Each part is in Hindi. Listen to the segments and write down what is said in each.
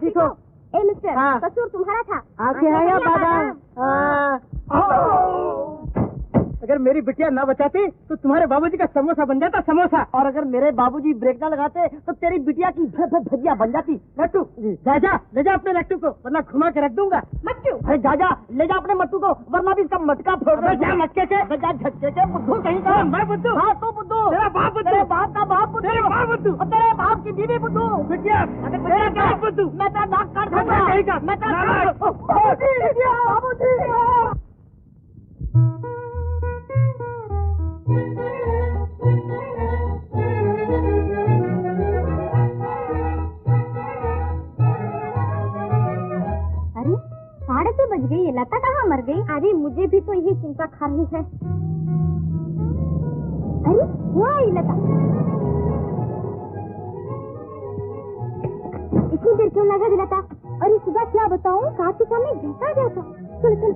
ठीक हो? ए मिस्टर, कसूर तुम्हारा था। आंखें हैं या बादाम? अगर मेरी बिटिया ना बचाती तो तुम्हारे बाबूजी का समोसा बन जाता, समोसा। और अगर मेरे बाबूजी ब्रेक ना लगाते तो तेरी बिटिया की भजिया बन जाती। मट्टू, जा ले जा अपने लट्टू को, वरना घुमा के रख दूंगा। मट्टू, अरे जा ले जा अपने मट्टू को, वरना भी इसका मटका फोड़ दूंगा। मटके के जा, झटके के बुद्धू कहीं का। मैं बुद्धू? हाँ तू बुद्धू। तेरा बाप बुद्धू? तेरे बाप का बाप बुद्धू। तेरे बाप बुद्धू? और तेरे बाप की बीवी बुद्धू। बिटिया तेरा बाप बुद्धू। मैं तेरा नाक काट दूंगा। कहीं का मैं तेरा बाबूजी। अरे 6:30 बज गई, लता कहाँ मर गई? अरे मुझे भी तो यही चिंता खा रही है। अरे वो आई लता। इतनी देर क्यों लगा लता? अरे सुबह क्या बताऊं, कांच के सामने घंटा गया था। चल चल।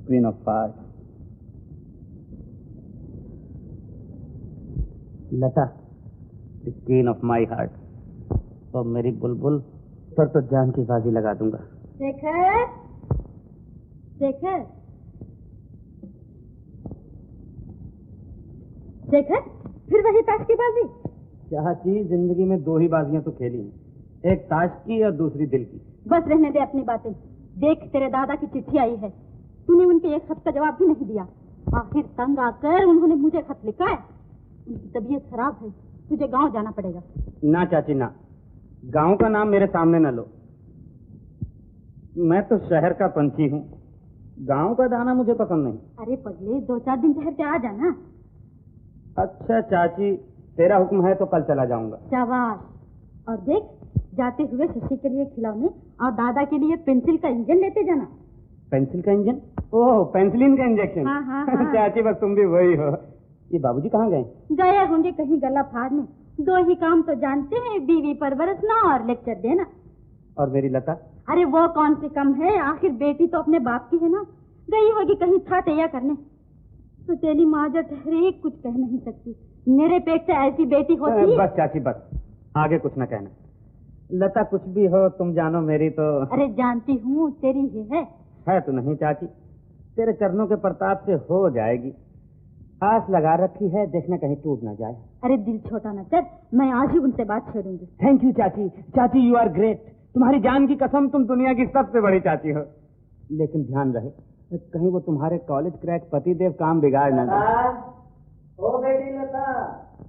Queen of Hearts. Lata, the queen of my heart. और मेरी बुलबुल पर तो जान की बाजी लगा दूंगा। शेखर, शेखर, शेखर, फिर वही ताश की बाजी? चाची, जिंदगी में 2 ही बाजियां तो खेली हैं, एक ताश की और दूसरी दिल की। बस रहने दे अपनी बातें। देख तेरे दादा की चिट्ठी आई है, तूने उनके एक खत का जवाब भी नहीं दिया। आखिर तंग आकर उन्होंने मुझे खत लिखा है। उनकी तबीयत खराब है, तुझे गांव जाना पड़ेगा। ना चाची ना, गांव का नाम मेरे सामने न लो। मैं तो शहर का पंछी हूँ, गांव का दाना मुझे पसंद नहीं। अरे पगले, 2-4 दिन ठहर के आ जाना। अच्छा चाची, तेरा हुक्म है तो कल चला जाऊंगा। शाबाश। और देख, जाते हुए शशि के लिए खिलौने और दादा के लिए पेंसिल का इंजन लेते जाना। पेंसिल का इंजन? ओह, पेंसिलिन का इंजेक्शन। हाँ, हाँ, हाँ। चाची बस तुम भी वही हो। ये बाबूजी कहाँ गए? गए होंगे कहीं गला फाड़ने। 2 ही काम तो जानते हैं, बीवी पर बरसना और लेक्चर देना। और मेरी लता? अरे वो कौन सी कम है, आखिर बेटी तो अपने बाप की है ना। गई होगी कहीं था तैयार करने। तो तेरी माँ जो ठहरे कुछ कह नहीं सकती। मेरे पेट से ऐसी बेटी होती। बस चाची बस, आगे कुछ न कहना। लता कुछ भी हो, तुम जानो मेरी तो। अरे जानती हूँ, तेरी ही है तो नहीं चाची, तेरे चरणों के प्रताप से हो जाएगी। आस लगा रखी है, देखना कहीं टूट ना जाए। अरे दिल छोटा न कर, मैं आज ही उनसे बात छेड़ूंगी। थैंक यू चाची। चाची यू आर ग्रेट, तुम्हारी जान की कसम, तुम दुनिया की सबसे बड़ी चाची हो। लेकिन ध्यान रहे, कहीं वो तुम्हारे कॉलेज क्रैक पतिदेव काम बिगाड़ ना दे। ओ बेटी लता।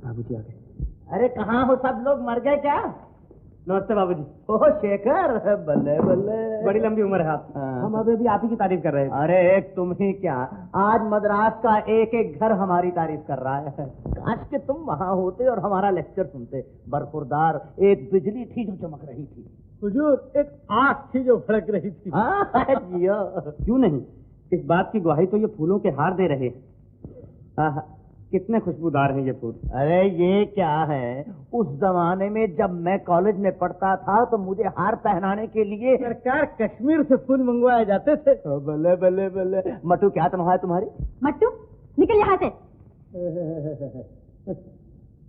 बाबूजी आ गए। अरे कहाँ हो सब लोग, मर गए क्या? नमस्ते बाबूजी। ओह शेखर, बल्ले बल्ले, बड़ी लंबी उम्र है आपकी। हम अभी भी आप ही की तारीफ कर रहे हैं। अरे एक तुम ही क्या, आज मद्रास का एक एक घर हमारी तारीफ कर रहा है। काश के तुम वहाँ होते और हमारा लेक्चर सुनते। बरखुरदार एक बिजली थी जो चमक रही थी। हुजूर, एक आँख थी जो फड़क रही थी। जियो। क्यों नहीं, इस बात की गवाही तो ये फूलों के हार दे रहे हैं। कितने खुशबूदार हैं ये फूल। अरे ये क्या है, उस जमाने में जब मैं कॉलेज में पढ़ता था तो मुझे हार पहनाने के लिए सरकार कश्मीर से फूल मंगवाए जाते थे। बल्ले बल्ले बल्ले। मट्टू क्या तनख्वाह है तुम्हारी? मट्टू निकल यहाँ से।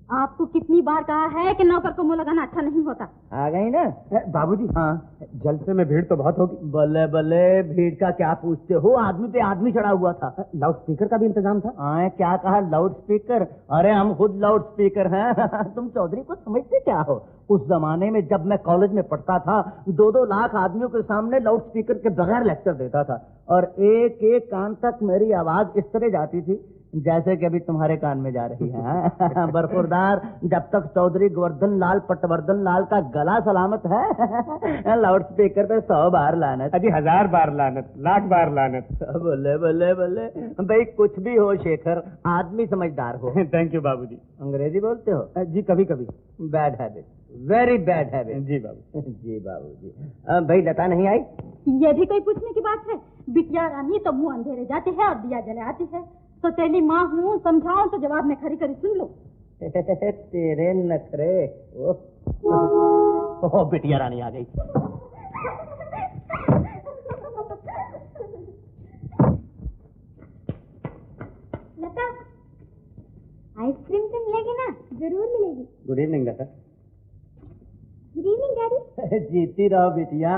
आपको कितनी बार कहा है कि नौकर को मुंह लगाना अच्छा नहीं होता। आ गई ना बाबूजी? हाँ, जलसे में भीड़ तो बहुत होगी। बल्ले बल्ले, भीड़ का क्या पूछते हो, आदमी पे आदमी चढ़ा हुआ था। लाउड स्पीकर का भी इंतजाम था। क्या कहा लाउड स्पीकर? अरे हम खुद लाउड स्पीकर हैं। तुम चौधरी को समझते क्या हो? उस जमाने में जब मैं कॉलेज में पढ़ता था, 2-2 लाख आदमियों के सामने लाउड स्पीकर के बगैर लेक्चर देता था, और एक एक कान तक मेरी आवाज इस तरह जाती थी जैसे कि अभी तुम्हारे कान में जा रही है। बरखुरदार, जब तक चौधरी गोवर्धन लाल पटवर्धन लाल का गला सलामत है, लाउड स्पीकर पे 100 बार लानत। अजी 1000 बार लानत, लाख बार लानत। बोले बोले बोले भाई, कुछ भी हो शेखर, आदमी समझदार हो। थैंक यू बाबूजी। अंग्रेजी बोलते हो? जी कभी कभी। Bad habit, very bad habit. जी बाबू। जी बाबूजी। भाई लता नहीं आई? ये भी कोई पूछने की बात है? बिटिया रानी तो मुंह अंधेरे जाती है और दिया जले आती है। तो तेरी माँ हूँ, समझाओ तो जवाब में खरी खरी सुन लो। तेरे नखरे। ओह बिटिया रानी आ गई। आइसक्रीम तो मिलेगी ना? जरूर मिलेगी। Good evening Lata. Good evening daddy. जीती रहो बिटिया।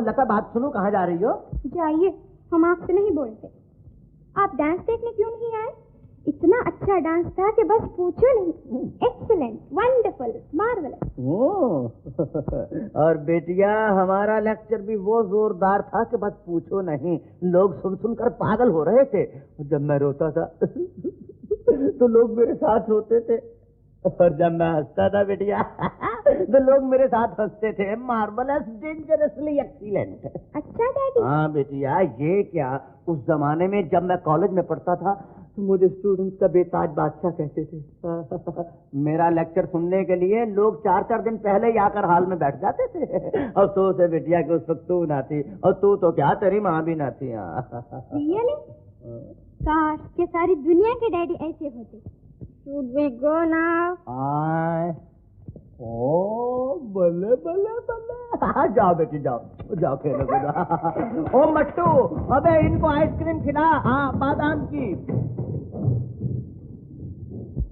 लता बात सुनो, कहाँ जा रही हो? जाइए, हम आपसे नहीं बोलते। आप डांस देखने क्यों नहीं आए? इतना अच्छा डांस था कि बस पूछो नहीं। Excellent, wonderful, marvellous. और बेटिया हमारा लेक्चर भी वो जोरदार था कि बस पूछो नहीं, लोग सुन सुनकर पागल हो रहे थे। जब मैं रोता था तो लोग मेरे साथ रोते थे, और जब मैं हंसता था बेटिया तो लोग मेरे साथ हंसते थे। Marvellous, dangerously excellent. अच्छा डैडी। हाँ बेटिया, ये क्या, उस जमाने में जब मैं कॉलेज में पढ़ता था तो मुझे स्टूडेंट्स का बेताज बादशाह कहते थे। मेरा लेक्चर सुनने के लिए लोग 4-4 दिन पहले ही आकर हॉल में बैठ जाते थे। अफसोस है बेटिया कि उस वक्त तू ना थी, और तू तो क्या, तेरी माँ भी ना थी। रियली? काश के सारी दुनिया के डैडी ऐसे होते। Should we go now? ओ बल्ले बल्ले बल्ले। जाओ बेटी, जाओ जाओ, खेलो कूदो। ओ मट्टू, अबे इनको आइसक्रीम खिला। हाँ, बादाम की।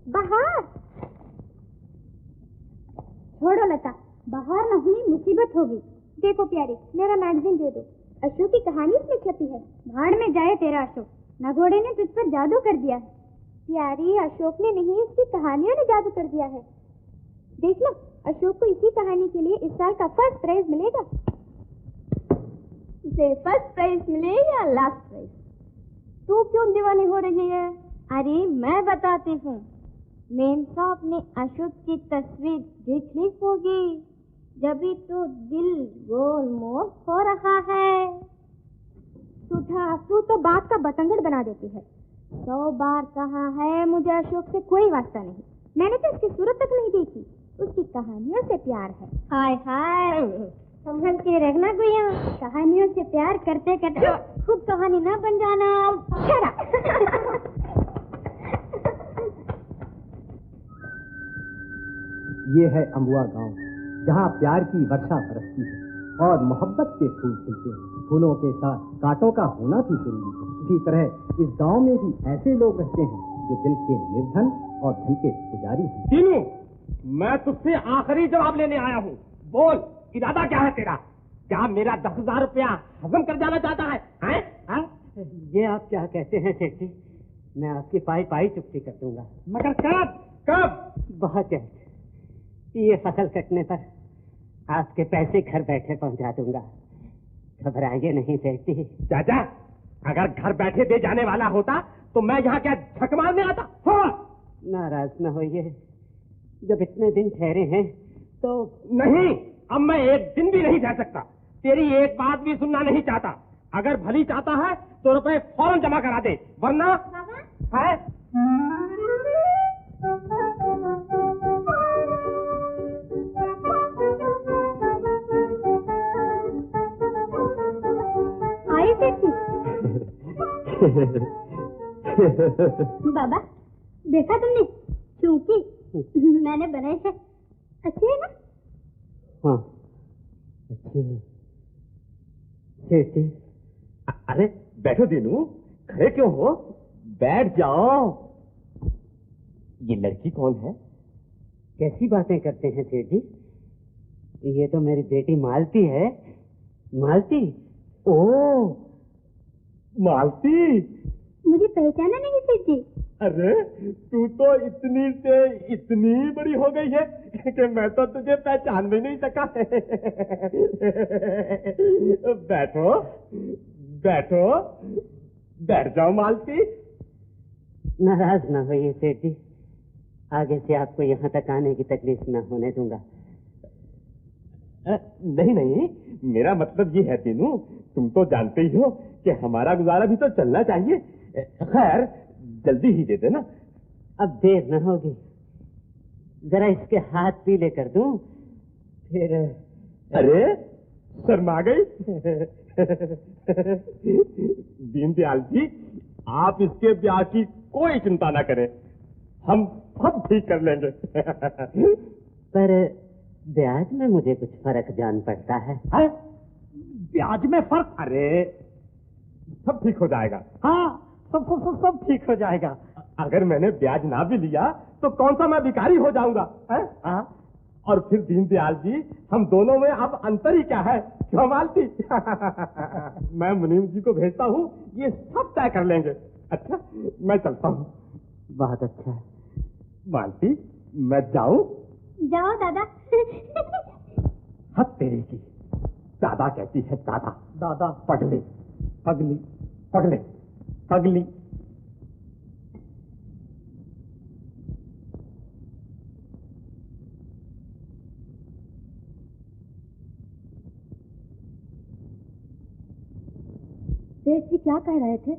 बाहर छोड़ो लता, बाहर न हुई मुसीबत होगी। देखो प्यारी, मेरा मैगजीन दे दो। अशोक की कहानी इसमें छपी है। भाड़ में जाए तेरा अशोक, नगोड़े ने तुझ पर जादू कर दिया है। प्यारी, अशोक ने नहीं, उसकी कहानियों ने जादू कर दिया है। देख लो, अशोक को इसी कहानी के लिए इस साल का फर्स्ट प्राइज मिलेगा। उसे फर्स्ट प्राइज मिले या लास्ट प्राइज? तू क्यों दीवानी हो रही है? अरे मैं बताती हूँ। मेम साहब ने अशोक की तस्वीर देख ली होगी, जभी तो दिल गोलमोल हो रहा है। सुधा, तू तो बात का बतंगड़ बना देती है। 100 बार कहा है मुझे अशोक से कोई वास्ता नहीं। मैंने तो उसकी सूरत तक नहीं देखी, उसकी कहानियों से प्यार है। हाय हाय, संभल के रहना गुया। कहानियों से प्यार करते करते खुद कहानी ना बन जाना। ये है अम्बुआ गांव, जहाँ प्यार की वर्षा बरसती है और मोहब्बत के फूल खिलते हैं। फूलों के साथ कांटों का होना भी जरूरी है। इसी तरह इस गांव में भी ऐसे लोग रहते हैं जो दिल के निर्धन और धन के पुजारी हैं। तीनू, मैं तुझसे आखिरी जवाब लेने आया हूँ। बोल, इरादा क्या है तेरा? क्या मेरा 10,000 रुपया हजम कर जाना चाहता है? हैं? ये आप क्या कहते हैं सेठ जी? मैं आपकी पाई पाई चुकती कर दूंगा। मगर कब कब? बहुत जल्द। ये फसल कटने पर आपके पैसे घर बैठे पहुंचा दूंगा। घबराइए नहीं सेठ जी। चाचा, अगर घर बैठे दे जाने वाला होता तो मैं यहाँ क्या झक मारने आता? हाँ। नाराज न होइए, जब इतने दिन ठहरे हैं तो। नहीं, अब मैं एक दिन भी नहीं ठहर सकता। तेरी एक बात भी सुनना नहीं चाहता। अगर भली चाहता है तो रुपए फौरन जमा करा दे, वरना है। बाबा, देखा तुमने चूंकि मैंने बनाए थे, अच्छे है ना? हाँ, अच्छे है सेठ जी। अरे बैठो दीनू, खड़े क्यों हो? बैठ जाओ। ये लड़की कौन है? कैसी बातें करते हैं सेठ जी? ये तो मेरी बेटी मालती है। मालती? ओह, मालती। मुझे पहचाना नहीं सेठ जी? अरे तू तो इतनी से इतनी बड़ी हो गई है कि मैं तो तुझे पहचान भी नहीं सका। बैठो बैठो, बैठ जाओ मालती। नाराज ना होइए सेठ जी, आगे से आपको यहाँ तक आने की तकलीफ न होने दूंगा। नहीं नहीं, मेरा मतलब ये है तीनू, तुम तो जानते ही हो कि हमारा गुजारा भी तो चलना चाहिए। खैर, जल्दी ही दे देना। अब देर न होगी, जरा इसके हाथ पीले कर दूं, फिर। अरे शर्मा गई। दीनदयाल जी, आप इसके ब्याह की कोई चिंता ना करें, हम सब ठीक कर लेंगे। पर ब्याज में मुझे कुछ फर्क जान पड़ता है। ब्याज में फर्क? अरे सब ठीक हो जाएगा। हाँ, सब ठीक हो जाएगा। अगर मैंने ब्याज ना भी लिया तो कौन सा मैं भिखारी हो जाऊंगा, हैं? और फिर दीनदयाल जी, हम दोनों में अब अंतर ही क्या है, क्यों मालती? मैं मुनीम जी को भेजता हूँ, ये सब तय कर लेंगे। अच्छा, मैं चलता हूँ। बहुत अच्छा है। मालती, मैं जाऊँ? जाओ दादा। हद तेरी की, दादा कहती है दादा। दादा पगली पगली पगली पगली। सेठ जी क्या कह रहे थे?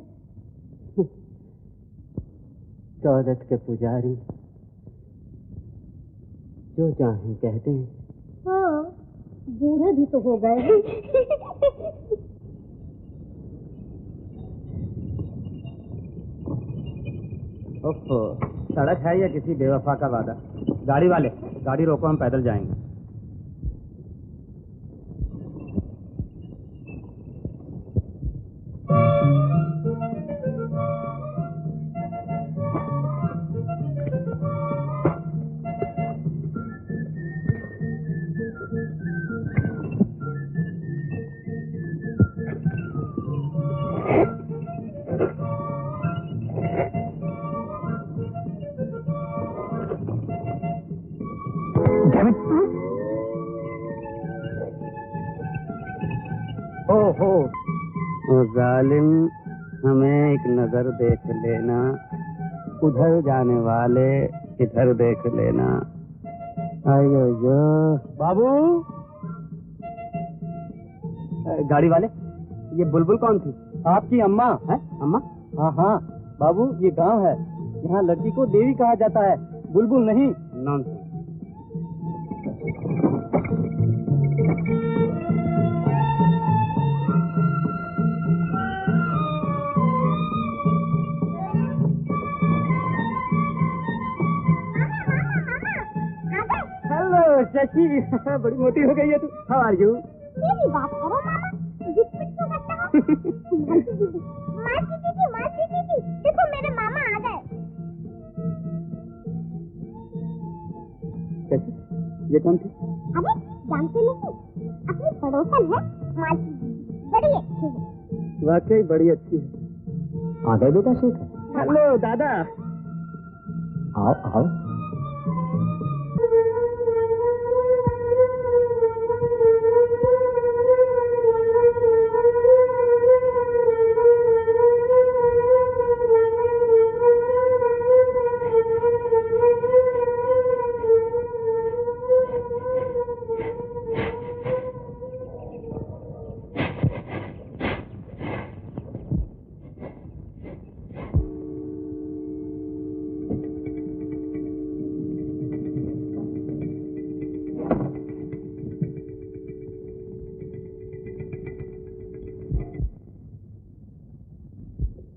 दौलत के पुजारी जो चाहे कहते हैं। हाँ, बूढ़े भी तो हो गए। ओहो, सड़क है या किसी बेवफा का वादा? गाड़ी वाले, गाड़ी रोको, हम पैदल जाएंगे। ओहो, जालिम, हमें एक नजर देख लेना, उधर जाने वाले इधर देख लेना। आयो यो बाबू, गाड़ी वाले, ये बुलबुल कौन थी? आपकी अम्मा है? अम्मा? हाँ हाँ बाबू, ये गांव है, यहाँ लड़की को देवी कहा जाता है, बुलबुल नहीं। नॉनसेंस। हेलो शशि, बड़ी मोटी हो गई है तू। How are you? मेरी बात करो मामा, जिसमें क्यों करता हो? मासी दीदी, देखो मेरे मामा आ गए। शशि, ये कौन थी? अरे जानते नहीं, अपनी पड़ोसन है मासी दीदी, बड़ी अच्छी है। वाकई बड़ी अच्छी है। आ गए बेटा शेख? हेलो दादा। आओ आओ।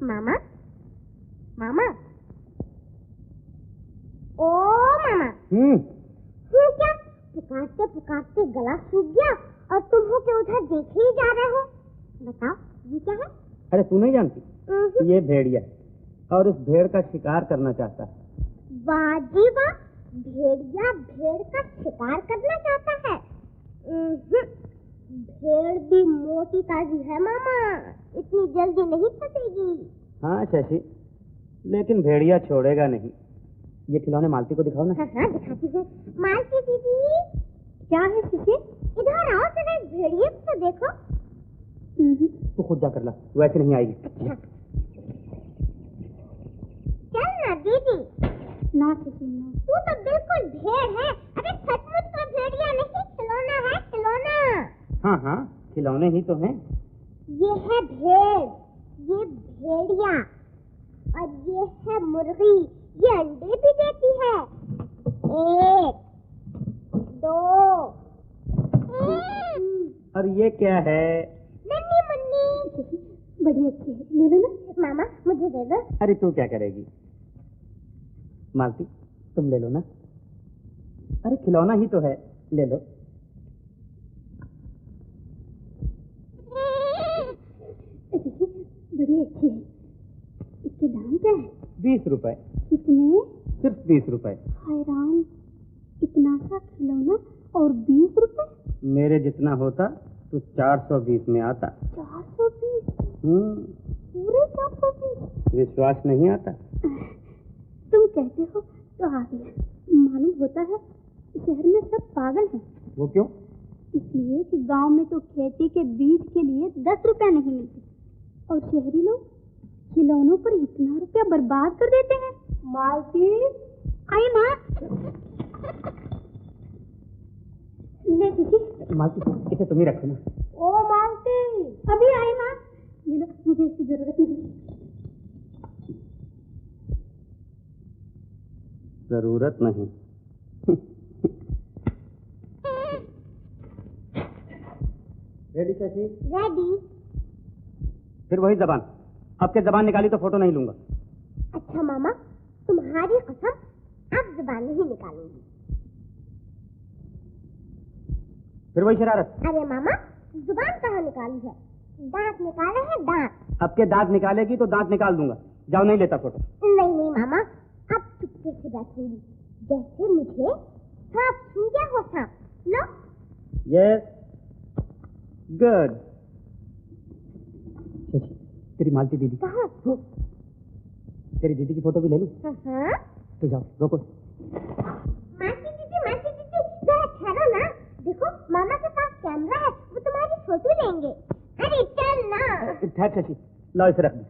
मामा, मामा, ओ मामा। तू क्या पुकारते पुकारते गला सूख गया और तुम हो के उधर देखे ही जा रहे हो? बताओ ये क्या है? अरे तू नहीं जानती, ये भेड़िया है और इस भेड़ का शिकार करना चाहता है। वाह जी वाह, भेड़िया भेड़ का शिकार करना चाहता है। भेड़ भी मोटी ताजी है मामा, इतनी जल्दी नहीं फंसेगी। हाँ शशि, लेकिन भेड़िया छोड़ेगा नहीं। ये खिलौने मालती को दिखाओ ना। हाँ हाँ दिखाती हूँ। मालती दीदी, क्या है शशि? इधर आओ जरा, इस भेड़िए को तो देखो। तू खुद जा कर ला, वो ऐसे नहीं आएगी। चल ना दीदी। ना शशि ना। तू तो बिल्कुल भेड़ है। अरे सचमुच का भेड़िया नहीं, खिलौना है, खिलौना। हाँ हाँ, खिलौने ही तो हैं। ये है भेड़, ये भेड़िया, और ये है मुर्गी, ये अंडे भी देती है। 1 2 और ये क्या है? नन्ही मुन्नी, बड़ी अच्छी है, ले लो ना। मामा मुझे दे दो। अरे तू क्या करेगी? मालती तुम ले लो ना। अरे खिलौना ही तो है, ले लो। बड़ी अच्छी है, इसके दाम क्या है? 20 रुपए। कितने? सिर्फ 20 रुपए। हाय राम, इतना सा खिलौना और 20 रुपए? मेरे जितना होता तो 420 में आता। 420? पूरे 420? विश्वास नहीं आता? तुम कहते हो तो आ गया। मालूम होता है शहर में सब पागल हैं। वो क्यों? इसलिए कि गांव में तो खेती के बीज के लिए 10 रुपया नहीं मिलते और शहरी लोग खिलौनों पर इतना रुपया बर्बाद कर देते हैं। मालती, आई माँ। ले दीदी। मालती, इसे तुम ही रखो ना। ओ मालती, अभी आई माँ। ले लो, मुझे इसकी जरूरत नहीं। जरूरत नहीं? रेडी चाची? रेडी। फिर वही जबान। अब के जबान निकाली तो फोटो नहीं लूंगा। अच्छा मामा, तुम्हारी कसम अब जुबान नहीं निकालूंगी। फिर वही शरारत। अरे मामा, जुबान कहाँ निकाली है? दांत निकाले हैं, दांत। अब के दांत निकालेगी तो दांत निकाल दूंगा। जाओ, नहीं लेता फोटो। नहीं नहीं मामा, अब चुपके से बैठूंगी, जैसे मुझे सांप छू गया हो। सांप लो। Yes, good. तेरी मालती दीदी कहाँ? तेरी दीदी की फोटो भी ले लूं? हाँ। तो जाओ, रोको। मासी दीदी, जरा ठहरो ना। देखो मामा के पास कैमरा है, वो तुम्हारी फोटो लेंगे। अरे चल ना। ठहर शशि, लो इसे रख दे।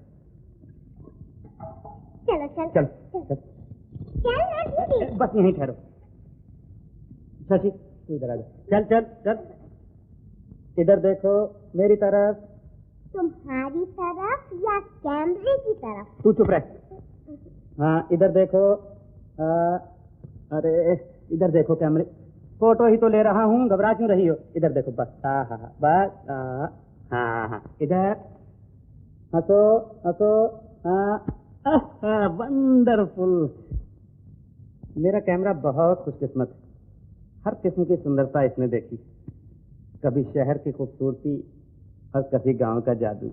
चलो चल चल चल ना दीदी। बस यहीं ठहरो। शशि, तू इधर आ जा। चल चल चल, इधर देखो मेरी तरफ। तुम्हारी तरफ या कैमरे की तरफ? तू चुप रह। हाँ, इधर देखो। अरे इधर देखो कैमरे। फोटो ही तो ले रहा हूँ, घबरा क्यों रही हो? इधर देखो बस। हाँ हाँ हाँ, बस। हाँ हाँ, इधर हंसो हंसो। हाँ, वंडरफुल। मेरा कैमरा बहुत खुशकिस्मत है। हर किस्म की सुंदरता इसने देखी। कभी शहर की खूबसूरती और कभी गांव का जादू।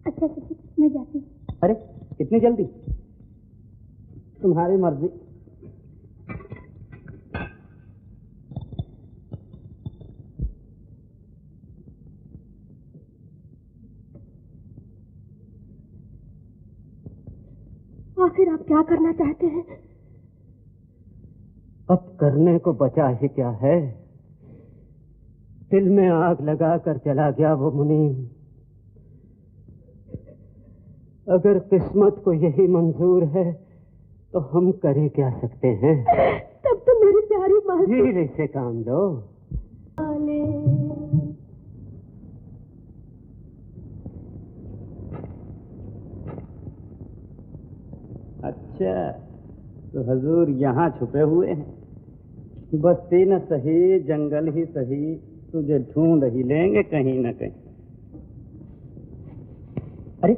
अच्छा शशि, मैं जाती हूँ। अरे इतनी जल्दी? तुम्हारी मर्जी। आखिर आप क्या करना चाहते हैं? अब करने को बचा ही क्या है? दिल में आग लगा कर चला गया वो मुनीम। अगर किस्मत को यही मंजूर है तो हम करे क्या सकते हैं? तब तो मेरी प्यारी माँ धीरे से काम लो। अच्छा, तो हजूर यहाँ छुपे हुए हैं। बस्ती न सही, जंगल ही सही, तुझे ढूंढ ही लेंगे कहीं न कहीं। अरे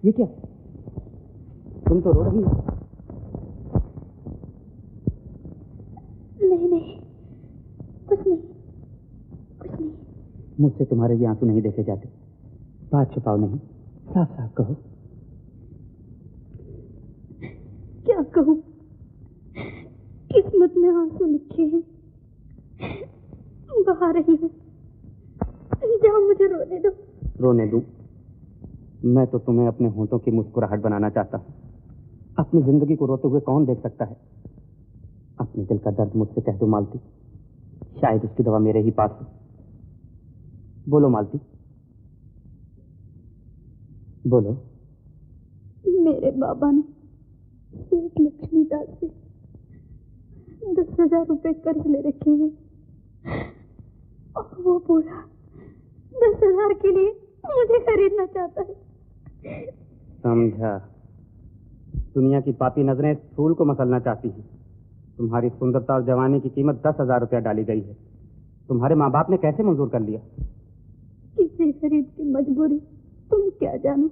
ये क्या? तुम तो रो रही हो। नहीं नहीं, कुछ नहीं, कुछ नहीं। मुझसे तुम्हारे ये आंसू नहीं देखे जाते। बात छुपाओ नहीं, साफ साफ कहो। क्या कहूँ? किस्मत में आंसू लिखे हैं, बहा रही हूँ। जाओ, मुझे रोने दो। रोने दूं? मैं तो तुम्हें अपने होंठों की मुस्कुराहट बनाना चाहता हूँ। अपनी जिंदगी को रोते हुए कौन देख सकता है? अपने दिल का दर्द मुझसे कह दो मालती, शायद उसकी दवा मेरे ही पास हो। बोलो मालती, बोलो। मेरे बाबा ने सेठ लक्ष्मीदास से 10,000 रुपए कर्ज ले रखे हैं और वो पूरा 10,000 के लिए मुझे खरीदना चाहता है। समझा। दुनिया की पापी नजरें इस फूल को मसलना चाहती हैं। तुम्हारी सुंदरता और जवानी की कीमत 10,000 रुपया डाली गई है। तुम्हारे माँ बाप ने कैसे मंजूर कर लिया? किसी गरीब की मजबूरी तुम क्या जानो।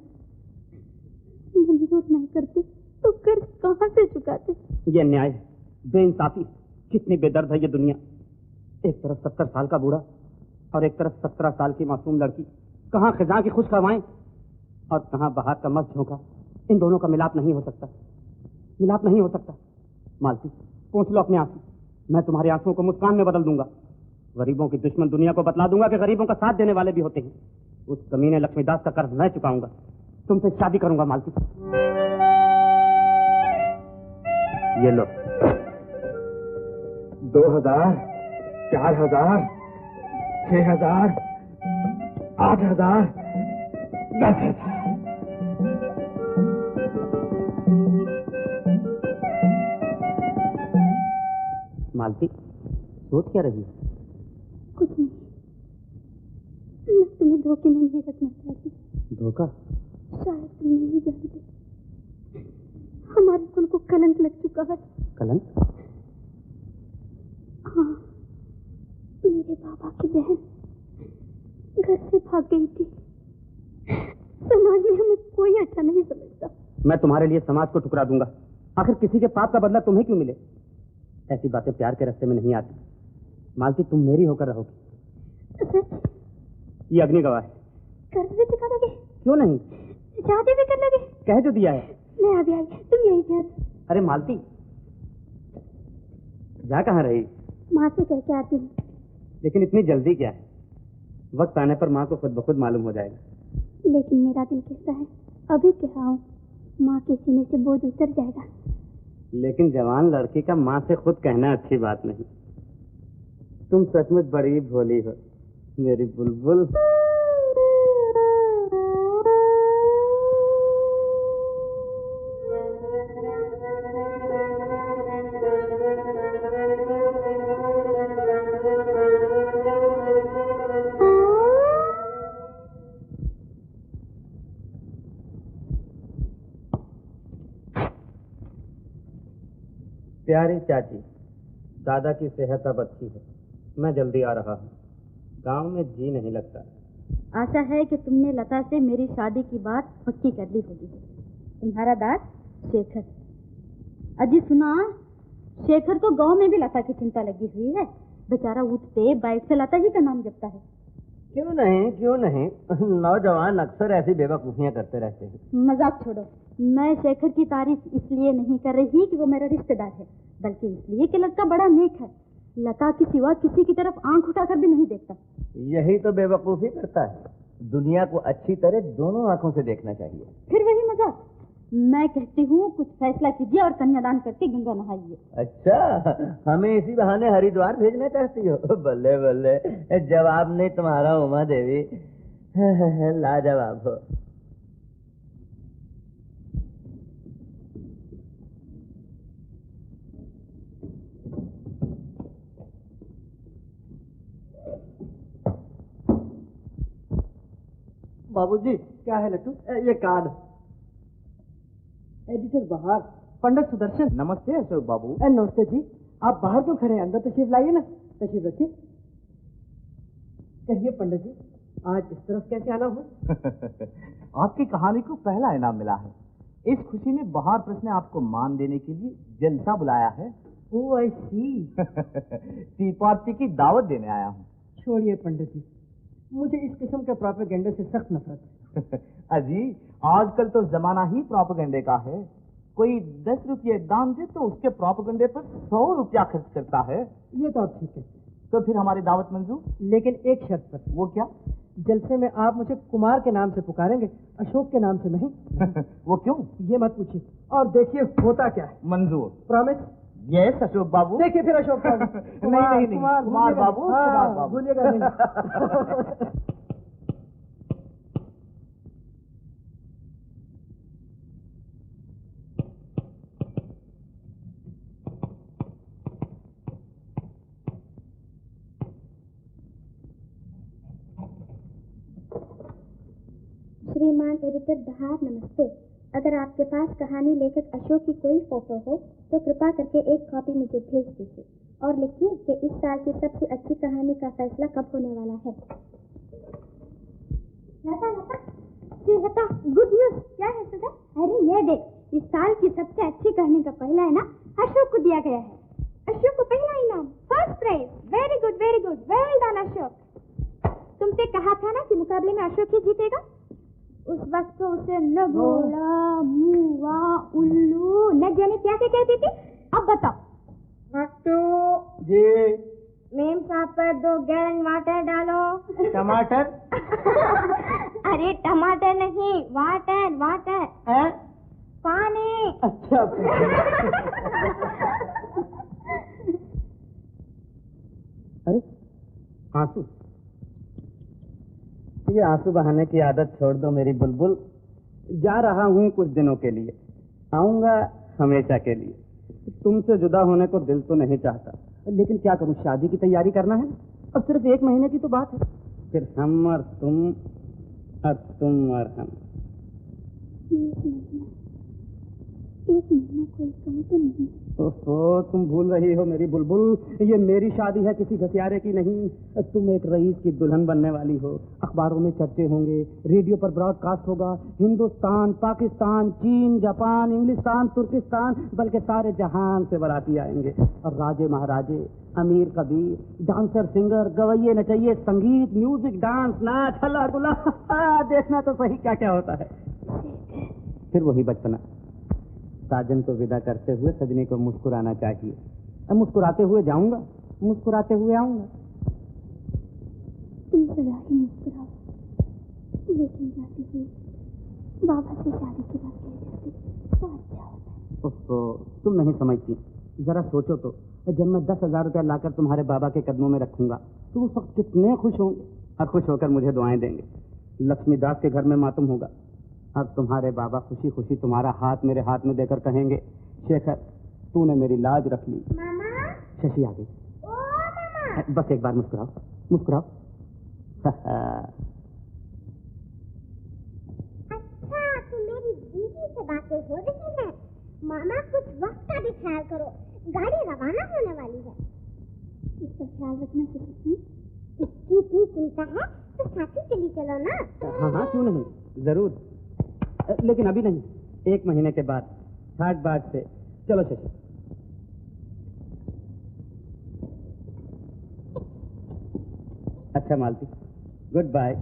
मंजूर ना करते तो कर्ज कहाँ से चुकाते? ये अन्याय है, बेइंसाफी। कितनी बेदर्द है ये दुनिया। एक तरफ 70 साल का बूढ़ा और एक तरफ 17 साल की मासूम लड़की। कहाँ खिजा की खुश हवाएं और कहाँ बहार का मस्त झोंका। इन दोनों का मिलाप नहीं हो सकता। मिलाप नहीं हो सकता। मालती, पोंछ लो अपने आंसू, मैं तुम्हारे आंसुओं को मुस्कान में बदल दूंगा। गरीबों की दुश्मन दुनिया को बतला दूंगा कि गरीबों का साथ देने वाले भी होते हैं। उस कमीने लक्ष्मीदास का कर्ज मैं चुकाऊंगा, तुमसे शादी करूंगा मालती। ये लो। 2000, 4000, 6000, 8000, 10,000। मालती, सोच क्या रही है? कुछ नहीं, मैं तुम्हें धोखे में नहीं रखना चाहती। धोखा? शायद तुम नहीं जानते, हमारे कुल को कलंक लग चुका है। कलंक? हाँ, मेरे बाबा की बहन घर से भाग गई थी। समाज में हमें कोई अच्छा नहीं समझता। मैं तुम्हारे लिए समाज को ठुकरा दूंगा। आखिर किसी के पाप का बदला तुम्हें क्यों मिले? ऐसी बातें प्यार के रास्ते में नहीं आती। मालती, तुम मेरी होकर रहोगी। ये अग्नि गवाह है। कर्ज भी चुका दोगे? क्यों नहीं, शादी भी कर लोगे? कह जो दिया है। मैं अभी आई, तुम यही थे। अरे मालती, जा कहाँ रही? माँ से कह के आती हूँ। लेकिन इतनी जल्दी क्या है? वक्त आने पर माँ को खुद ब खुद मालूम हो जाएगा। लेकिन मेरा दिल कहता है अभी क्या आऊं, माँ के सीने से बोझ उतर जाएगा। लेकिन जवान लड़की का माँ से खुद कहना अच्छी बात नहीं। तुम सचमुच बड़ी भोली हो मेरी बुलबुल। प्यारी चाची, दादा की सेहत अब अच्छी है, मैं जल्दी आ रहा हूँ। गांव में जी नहीं लगता। आशा है कि तुमने लता से मेरी शादी की बात पक्की कर ली होगी। तुम्हारा दास शेखर। अजी सुना, शेखर को गांव में भी लता की चिंता लगी हुई है। बेचारा उठते बैठ से लता ही का नाम जपता है। क्यों नहीं, क्यों नहीं, नौजवान अक्सर ऐसी बेवकूफियां करते रहते हैं। मजाक छोड़ो, मैं शेखर की तारीफ इसलिए नहीं कर रही कि वो मेरा रिश्तेदार है, बल्कि इसलिए कि लड़का बड़ा नेक है। लता के सिवा किसी की तरफ आंख उठाकर भी नहीं देखता। यही तो बेवकूफी करता है। दुनिया को अच्छी तरह दोनों आंखों से देखना चाहिए। फिर वही मजाक। मैं कहती हूँ कुछ फैसला कीजिए और कन्यादान करके गंगा नहाइए। अच्छा, हमें इसी बहाने हरिद्वार भेजना चाहती हो? बल्ले बल्ले, जवाब नहीं तुम्हारा उमा देवी, लाजवाब हो। बाबूजी, क्या है लट्टू? ये कार्ड। एडिटर बाहर, पंडित सुदर्शन। नमस्ते अशोक बाबू। नमस्ते जी। आप बाहर क्यों खड़े हैं? अंदर तशरीफ लाइए ना। तशरीफ रखिए। कहिए पंडित जी, आज इस तरफ कैसे आना हुआ? आपकी कहानी को पहला इनाम मिला है। इस खुशी में बहार प्रेस ने आपको मान देने के लिए जलसा बुलाया है। ओह आई सी। टी पार्टी की दावत देने आया हूँ। छोड़िए पंडित जी, मुझे इस किस्म के प्रोपेगेंडे से सख्त नफरत है। अजी, आजकल तो जमाना ही प्रोपेगेंडे का है। कोई 10 रुपये दान दे तो उसके प्रोपेगेंडे पर 100 रुपया खर्च करता है। ये तो ठीक है, तो फिर हमारी दावत मंजूर, लेकिन एक शर्त पर। वो क्या? जलसे में आप मुझे कुमार के नाम से पुकारेंगे, अशोक के नाम से नहीं। वो क्यों? ये मत पूछिए, और देखिए होता क्या है। मंजूर। प्रॉमिस? यस अशोक बाबू। देखिए फिर अशोक बाबू। नहीं, कुमार बाबू, कुमार बाबू। भूलिएगा नहीं। श्रीमान एडिटर बहार, नमस्ते। अगर आपके पास कहानी लेखक अशोक की कोई फोटो हो तो कृपा करके एक कॉपी मुझे भेज दीजिए और लिखिए कि इस साल की सबसे अच्छी कहानी का फैसला कब होने वाला है। लता, गुड न्यूज। क्या है सुधा? अरे ये देख, इस साल की सबसे अच्छी कहानी का पहला इनाम अशोक को दिया गया है। अशोक को पहला इनाम, first prize. Very good, very good, well done Ashok. तुमसे कहा था ना कि मुकाबले में अशोक ही जीतेगा। उस वक्त तो उसे न घोड़ा मुआ उल्लू न जाने क्या क्या कहती थी। अब बताओ। हट्टू जी। मेम साहब पर 2 गैलन वाटर डालो। टमाटर? अरे टमाटर नहीं, वाटर वाटर। हैं? पानी। अच्छा। अरे आंसू, ये आंसू बहाने की आदत छोड़ दो मेरी बुलबुल। जा रहा हूँ कुछ दिनों के लिए, आऊंगा हमेशा के लिए। तुमसे जुदा होने को दिल तो नहीं चाहता, लेकिन क्या करूं, शादी की तैयारी करना है। अब सिर्फ 1 महीने की तो बात है, फिर हम और तुम, अब तुम और हम। 1 महीना कोई कम तो नहीं। ओहो, तुम भूल रही हो मेरी बुलबुल, ये मेरी शादी है, किसी घसियारे की नहीं। तुम एक रईस की दुल्हन बनने वाली हो, अखबारों में चर्चे होंगे, रेडियो पर ब्रॉडकास्ट होगा। हिंदुस्तान, पाकिस्तान, चीन, जापान, इंग्लिस्तान, तुर्किस्तान, बल्कि सारे जहान से बाराती आएंगे। और राजे महाराजे, अमीर कबीर, डांसर सिंगर, गवैये नचैये, संगीत, म्यूजिक, डांस, नाच, हल्ला गुल्ला। देखना तो सही क्या क्या होता है। फिर वही बचपना, साजन को विदा करते हुए सजनी को मुस्कुराना चाहिए। अब मुस्कुराते हुए जाऊंगा, मुस्कुराते हुए आऊंगा। तुम सदा ही मुस्कुराओ, लेकिन जाते हुए बाबा से शादी की बात कह जाते तो अच्छा होता। ओहो, तुम नहीं समझती, जरा सोचो तो, जब मैं 10,000 रुपया लाकर तुम्हारे बाबा के कदमों में रखूंगा तो उस वक्त कितने खुश होंगे, और खुश होकर मुझे दुआएं देंगे। लक्ष्मीदास के घर में मातम होगा। अब तुम्हारे बाबा खुशी खुशी तुम्हारा हाथ मेरे हाथ में देकर कहेंगे, शेखर तूने मेरी लाज रख ली। मामा। शशि आ गई। ओ मामा। बस एक बार मुस्कुराओ, मुस्कुराओ। अच्छा, तो मेरी दीदी से बातें हो रही हैं। मामा कुछ वक्त का भी ख्याल करो, गाड़ी रवाना होने वाली है। इसका ख्याल रखना चाहिए। इसकी इतनी चिंता है तो साथी चली चलो ना। हाँ हाँ, क्यों नहीं, जरूर, लेकिन अभी नहीं, 1 महीने के बाद, ठाट बाट से। चलो शशि। अच्छा मालती, गुड बाय।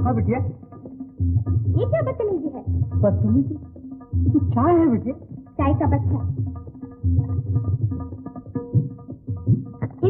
हाँ बिटिया। ये क्या बदतमीजी है? बदतमीजी? तो चाय है बिटिया। चाय का बच्चा। ये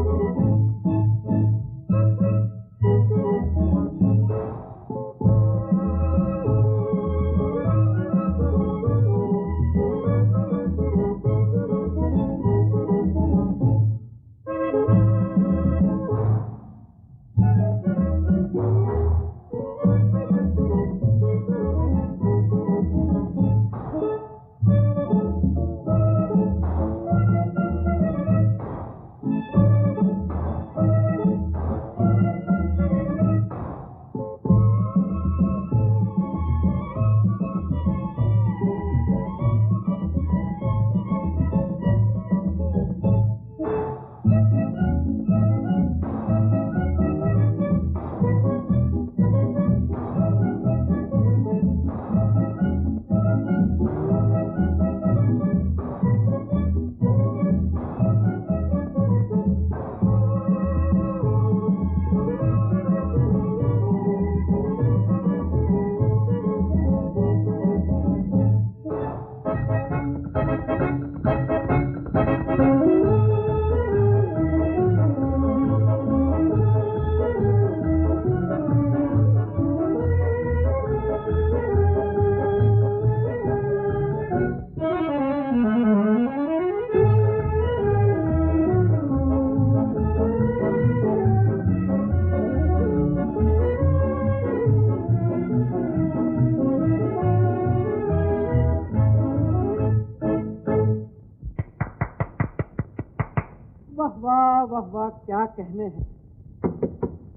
वाह वाह वाह वाह, क्या कहने हैं।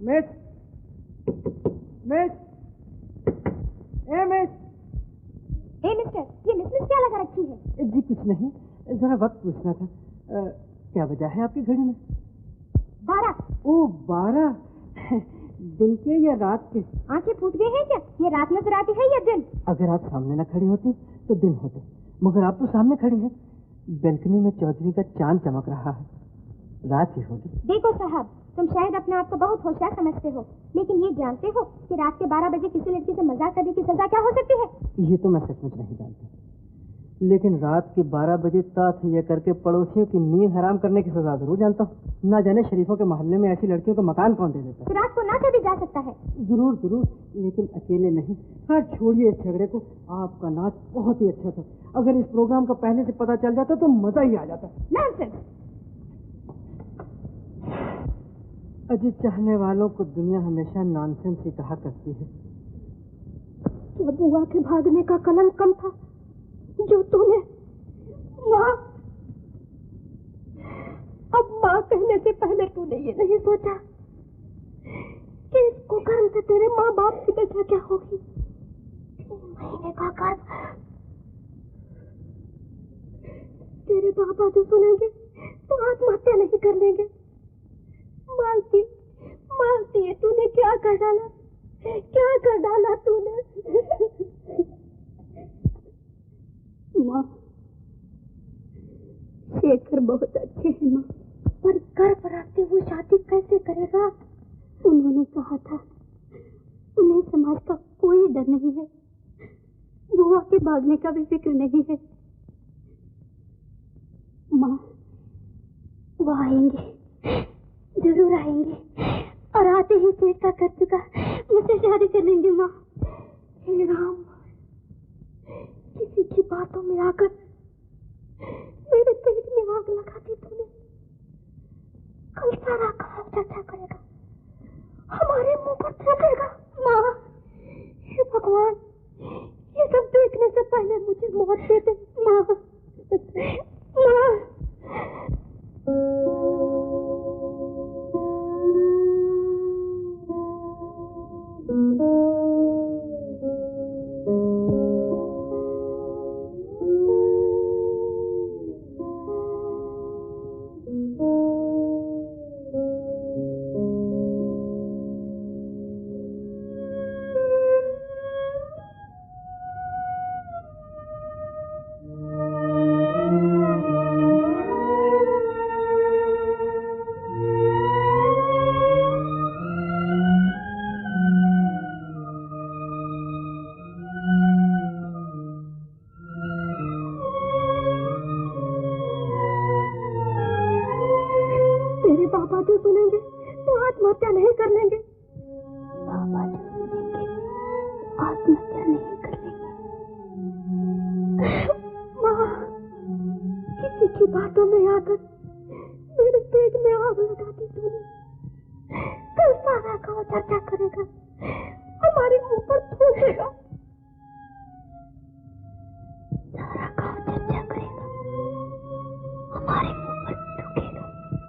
मिस मिस ए मिस ए मिस्टर, ये मिस क्या लगा रखी है? जी कुछ नहीं, जरा वक्त पूछना था। क्या वजह है आपकी घड़ी में? 12। ओ 12? दिन के या रात के? आंखें फूट गई हैं क्या? ये रात नजर आती है या दिन? अगर आप सामने न खड़ी होती तो दिन होते, मगर आप तो सामने खड़ी हैं। बेलकनी में चौधरी का चांद चमक रहा है, रात ही होगी। देखो साहब, तुम शायद अपने आप को बहुत होशियार समझते हो, लेकिन ये जानते हो कि रात के 12 बजे किसी लड़की से मजाक करने की सजा क्या हो सकती है? ये तो मैं सचमुच नहीं जानती, लेकिन रात के 12 बजे तात ये करके पड़ोसियों की नींद हराम करने की सजा जरूर जानता हूँ। ना जाने शरीफों के मोहल्ले में ऐसी लड़कियों को मकान कौन दे देता तो रात को नाचा भी जा सकता है। जरूर जरूर, लेकिन अकेले नहीं। हाँ छोड़िए इस झगड़े को, आपका नाच बहुत ही अच्छा था। अगर इस प्रोग्राम का पहले से पता चल जाता तो मजा ही आ जाता। नॉनसेंस। अजी, चाहने वालों को दुनिया हमेशा नॉनसेंस ही कहा करती है। क्या बुआ के भागने का कलंक कम था जो तूने माँ, अब माँ कहने से पहले तूने ये नहीं सोचा कि इस कुकर्म से तेरे माँ बाप की दशा क्या होगी? 3 महीने का गर्भ, तेरे पापा जो सुनेंगे तो आत्महत्या नहीं कर लेंगे। मालती, मालती, तूने क्या कर डाला, क्या कर डाला तूने? माँ, शेखर बहुत अच्छे हैं माँ, पर गर्भ रखते हुए शादी कैसे करेगा? उन्होंने कहा था उन्हें समाज का कोई डर नहीं है, बुआ के भागने का भी फिक्र नहीं है। माँ, वो आएंगे, जरूर आएंगे, और आते ही सेठ का कर चुका मुझसे शादी कर लेंगे। माँ, हे राम, किसी की बातों में आकर मेरे पेट में आग लगा दी तूने। कल सारा काम चर्चा करेगा, हमारे मुंह पर थूकेगा। माँ, हे भगवान, ये सब देखने से पहले मुझे मौत दे दे। माँ, माँ।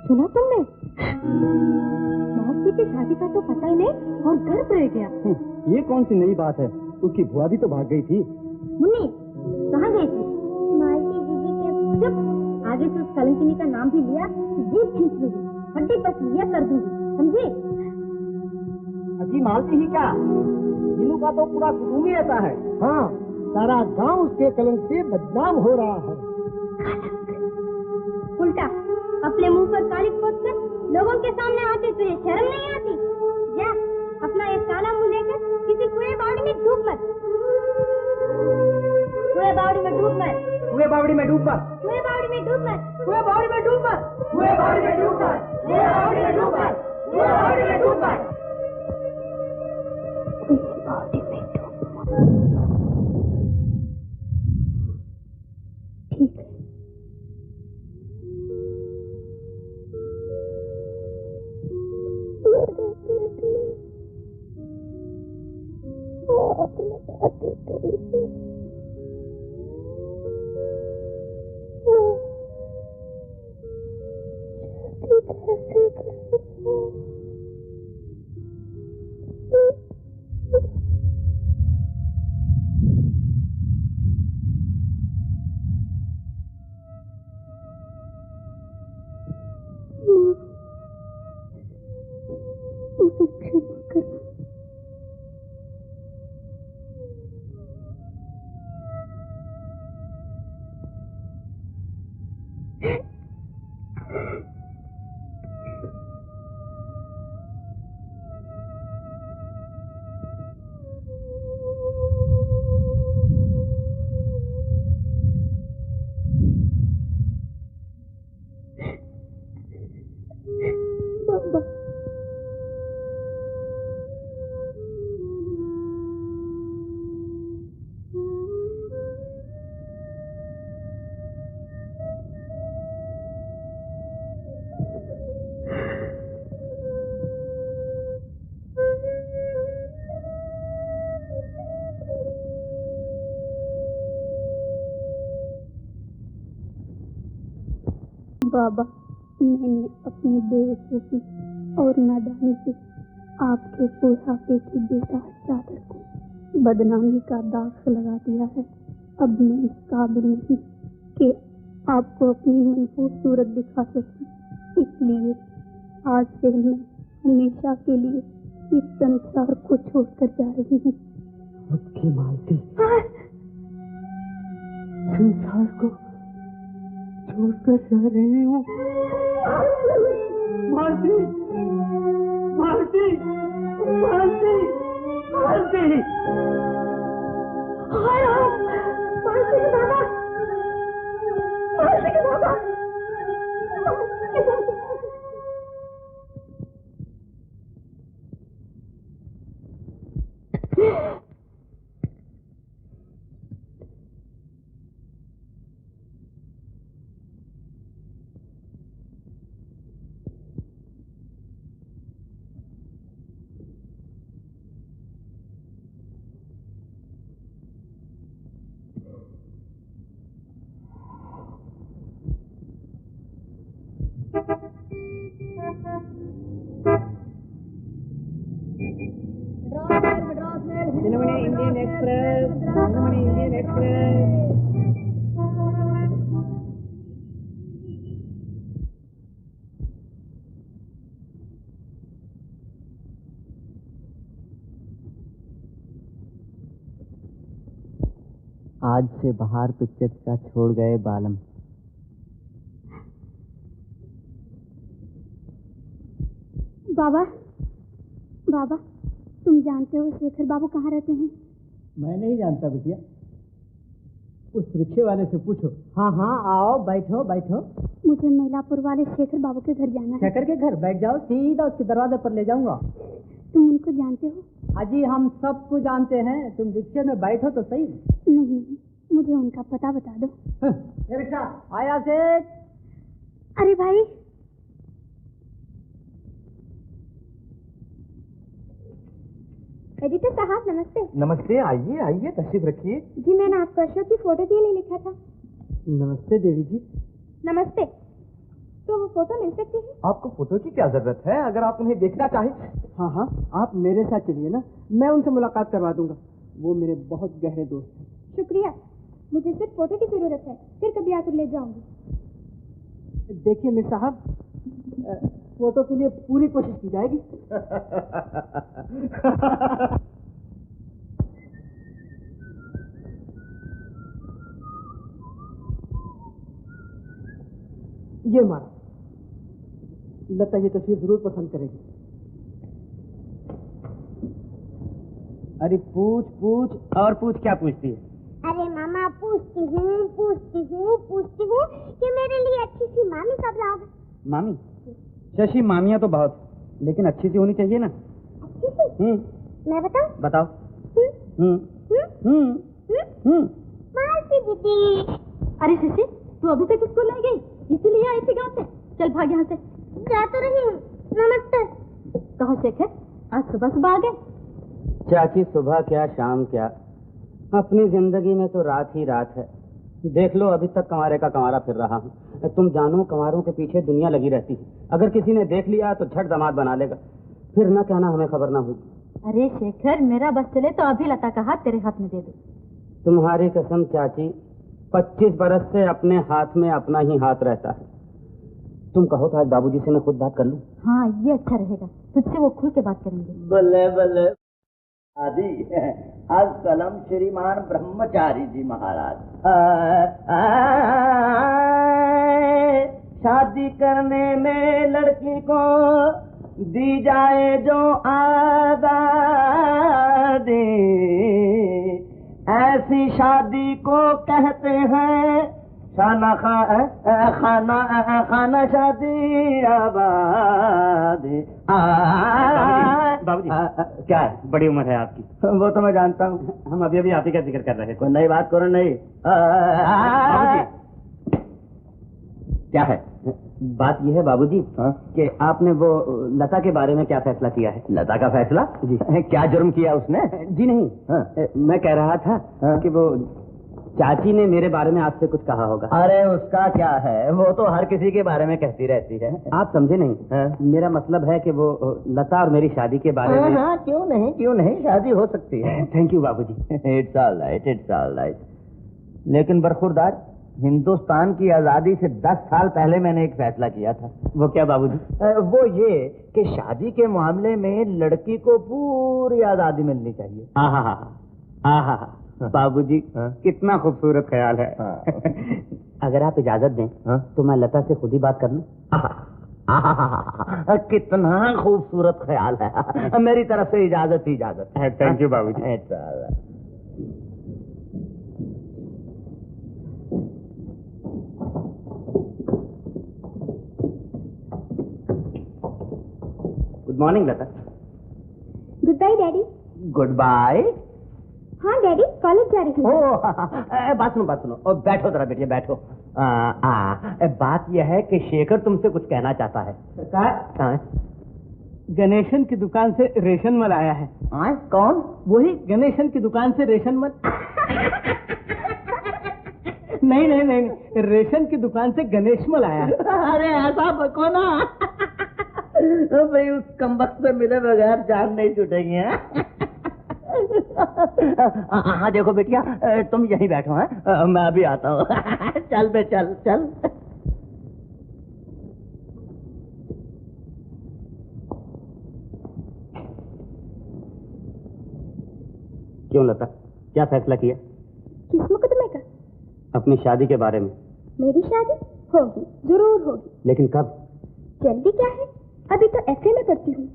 सुना तुमने? मालती की शादी का तो पता ही नहीं और गर्भ रह गया। ये कौन सी नई बात है? उसकी बुआ भी तो भाग गई थी। मुन्नी, कहाँ गई थी? मालती दीदी के। चुप, आगे से उस कलंकिनी का नाम भी लिया तो जीभ खींच लूंगी, हड्डी पस लिया कर दूंगी, समझी? अजी, मालती ही क्या, जिनू का तो पूरा कुटुंब ही ऐसा है। हाँ, सारा गांव उसके कलंक से बदनाम हो रहा है। उल्टा अपने मुंह पर कालिक पोत कर लोगों के सामने आते तुझे शर्म नहीं आती? जा, अपना एक काला मुंह लेकर किसी कुएं बावड़ी में डूब मत। कुएं बावड़ी में डूब मत। कुएं बावड़ी में डूब मत। कुएं बावड़ी में डूब मत। कुएं बावड़ी में डूब मत। कुएं बावड़ी में डूब मत। कुएं बावड़ी में डूब मत। कुएं बावड़ी में डूब मत। ठीक है। बाबा, मैंने अपनी बेवकूफ़ी और नादानी से आपके बुढ़ापे की बेटा चादर को बदनामी का दाग लगा दिया है। अब मैं इस काबिल नहीं कि आपको अपनी मनहूस सूरत दिखा सकूं। इसलिए आज से मैं हमेशा के लिए इस संसार को छोड़कर जा रही हूँ। आपकी मालती संसार को छोड़कर जा रही हूँ। Malati, Malati, Malati, Malati. Indian Express, Indian Express. आज से बाहर पिक्चर का छोड़ गए बालम। बाबा, बाबा, तुम जानते हो शेखर बाबू कहाँ रहते हैं? मैं नहीं जानता बिटिया, उस रिक्शे वाले से पूछो। हाँ हाँ, आओ, बैठो बैठो। मुझे मैलापुर वाले शेखर बाबू के घर जाना है। शेखर के घर? बैठ जाओ, सीधा उसके दरवाजे पर ले जाऊंगा। तुम उनको जानते हो? अजी हम सबको जानते हैं, तुम रिक्शे में बैठो तो सही। नहीं नहीं, मुझे उनका पता बता दो। ये रिक्शा आया से। अरे भाई, एडिटर साहब नमस्ते। नमस्ते, आइए आइए, तशरीफ रखिए। जी मैंने आपको अशोक की फोटो के लिए लिखा था। नमस्ते देवी जी। नमस्ते। तो वो फोटो मिल सकती है? आपको फोटो की क्या जरूरत है, अगर आप उन्हें देखना चाहें। हाँ हाँ, आप मेरे साथ चलिए ना, मैं उनसे मुलाकात करवा दूंगा। वो मेरे बहुत गहरे दोस्त हैं। शुक्रिया, मुझे सिर्फ फोटो की जरूरत है, फिर कभी आकर ले जाऊंगी। देखिए मिस साहब, फोटो के लिए पूरी कोशिश की जाएगी। ये मारा, लगता है ये तस्वीर जरूर पसंद करेगी। अरे पूछ पूछ और पूछ, क्या पूछती है? अरे मामा, पूछती हूँ कि मेरे लिए अच्छी सी मामी कब लाओगे? मामी? शशि, मामियाँ तो बहुत, लेकिन अच्छी सी होनी चाहिए ना। अच्छी सी? मैं बताऊं? बताओ। मालती दीदी। अरे शशि, तू अभी तक स्कूल नहीं गई, इसीलिए आई थी गाँव से। चल भाग यहाँ से। जा तो रही हूँ। नमस्ते। कहो शेखर, आज सुबह सुबह आ गए? चाची, सुबह क्या शाम क्या, अपनी जिंदगी में तो रात ही रात है। देख लो, अभी तक कंवारे का कंवारा फिर रहा हूँ। तुम जानो कंवारों के पीछे दुनिया लगी रहती है, अगर किसी ने देख लिया तो झट दामाद बना लेगा, फिर न कहना हमें खबर ना हुई। अरे शेखर, मेरा बस चले तो अभी लता का हाथ तेरे हाथ में दे दो। तुम्हारी कसम चाची, 25 बरस से अपने हाथ में अपना ही हाथ रहता है। तुम कहो तो आज बाबूजी से मैं खुद बात कर लूं? हाँ, ये अच्छा रहेगा, तुझसे वो खुल के बात करेंगे। बल्ले बल्ले आदि आज कलम श्रीमान ब्रह्मचारी जी महाराज। शादी करने में लड़की को दी जाए जो आजादी, ऐसी शादी को कहते हैं खाना शादी आबादी। बाबूजी, क्या है? बड़ी उम्र है आपकी। वो तो मैं जानता हूँ, हम अभी अभी आप ही का जिक्र कर रहे थे। कोई नई बात करो। नहीं बाबूजी, क्या है? बात यह है बाबूजी कि आपने वो लता के बारे में क्या फैसला किया है? लता का फैसला? जी। क्या जुर्म किया उसने? जी नहीं, मैं कह रहा था कि वो चाची ने मेरे बारे में आपसे कुछ कहा होगा। अरे उसका क्या है, वो तो हर किसी के बारे में कहती रहती है। आप समझे नहीं, मेरा मतलब है कि वो लता और मेरी शादी के बारे में। हाँ, क्यों नहीं, शादी हो सकती है। थैंक यू बाबूजी। It's all right. लेकिन बरखुरदार, हिंदुस्तान की आजादी से 10 साल पहले मैंने एक फैसला किया था। वो क्या बाबूजी? वो ये कि शादी के मामले में लड़की को पूरी आजादी मिलनी चाहिए। हाँ बाबूजी, कितना खूबसूरत ख्याल है। अगर आप इजाजत दें तो मैं लता से खुद ही बात कर लूं? कितना खूबसूरत ख्याल है। मेरी तरफ से इजाजत ही इजाजत है। थैंक यू बाबूजी। Good morning Lata. Good bye daddy. Good bye. हाँ डैडी, कॉलेज जा रही हूँ। बात सुनो। और बैठो जरा बेटिया, बैठो। बात यह है कि शेखर तुमसे कुछ कहना चाहता है। सरकार, गणेशन की दुकान से रेशन मल आया है। कौन? वही गणेशन की दुकान से रेशन मल। नहीं, रेशन की दुकान से गणेश मल आया है। अरे ऐसा बको ना भाई, उस कमबख्त से मिले बगैर जान नहीं छूटेगी। हाँ देखो बेटिया, तुम यहीं बैठो हैं, मैं अभी आता हूँ। चल बे, चल। क्यों लता, क्या फैसला किया? किस मुकदमे का? अपनी शादी के बारे में। मेरी शादी होगी, जरूर होगी। लेकिन कब? जल्दी क्या है, अभी तो एफए में पढ़ती हूँ।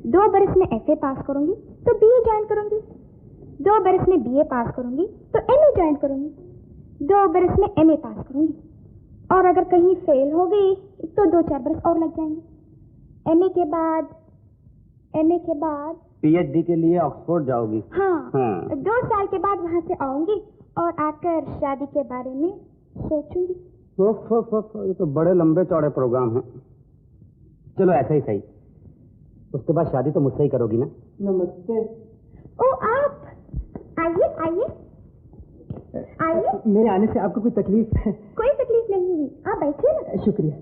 2 बरस में एफए पास करूंगी तो बीए ज्वाइन करूंगी, 2 बरस में बीए पास करूंगी तो एमए ज्वाइन करूंगी, 2 बरस में एमए पास करूंगी, और अगर कहीं फेल हो गई तो 2-4 बरस और लग जाएंगे। एमए के बाद पीएचडी के लिए ऑक्सफोर्ड जाओगी? हाँ। 2 साल के बाद वहां से आऊंगी और आकर शादी के बारे में सोचूंगी। ये तो बड़े लंबे चौड़े प्रोग्राम हैं। चलो ऐसा ही सही, उसके बाद शादी तो मुझसे ही करोगी ना? नमस्ते। ओ आप आइए। मेरे आने से आपको कोई तकलीफ है? कोई तकलीफ नहीं हुई, आप बैठिए ना। शुक्रिया।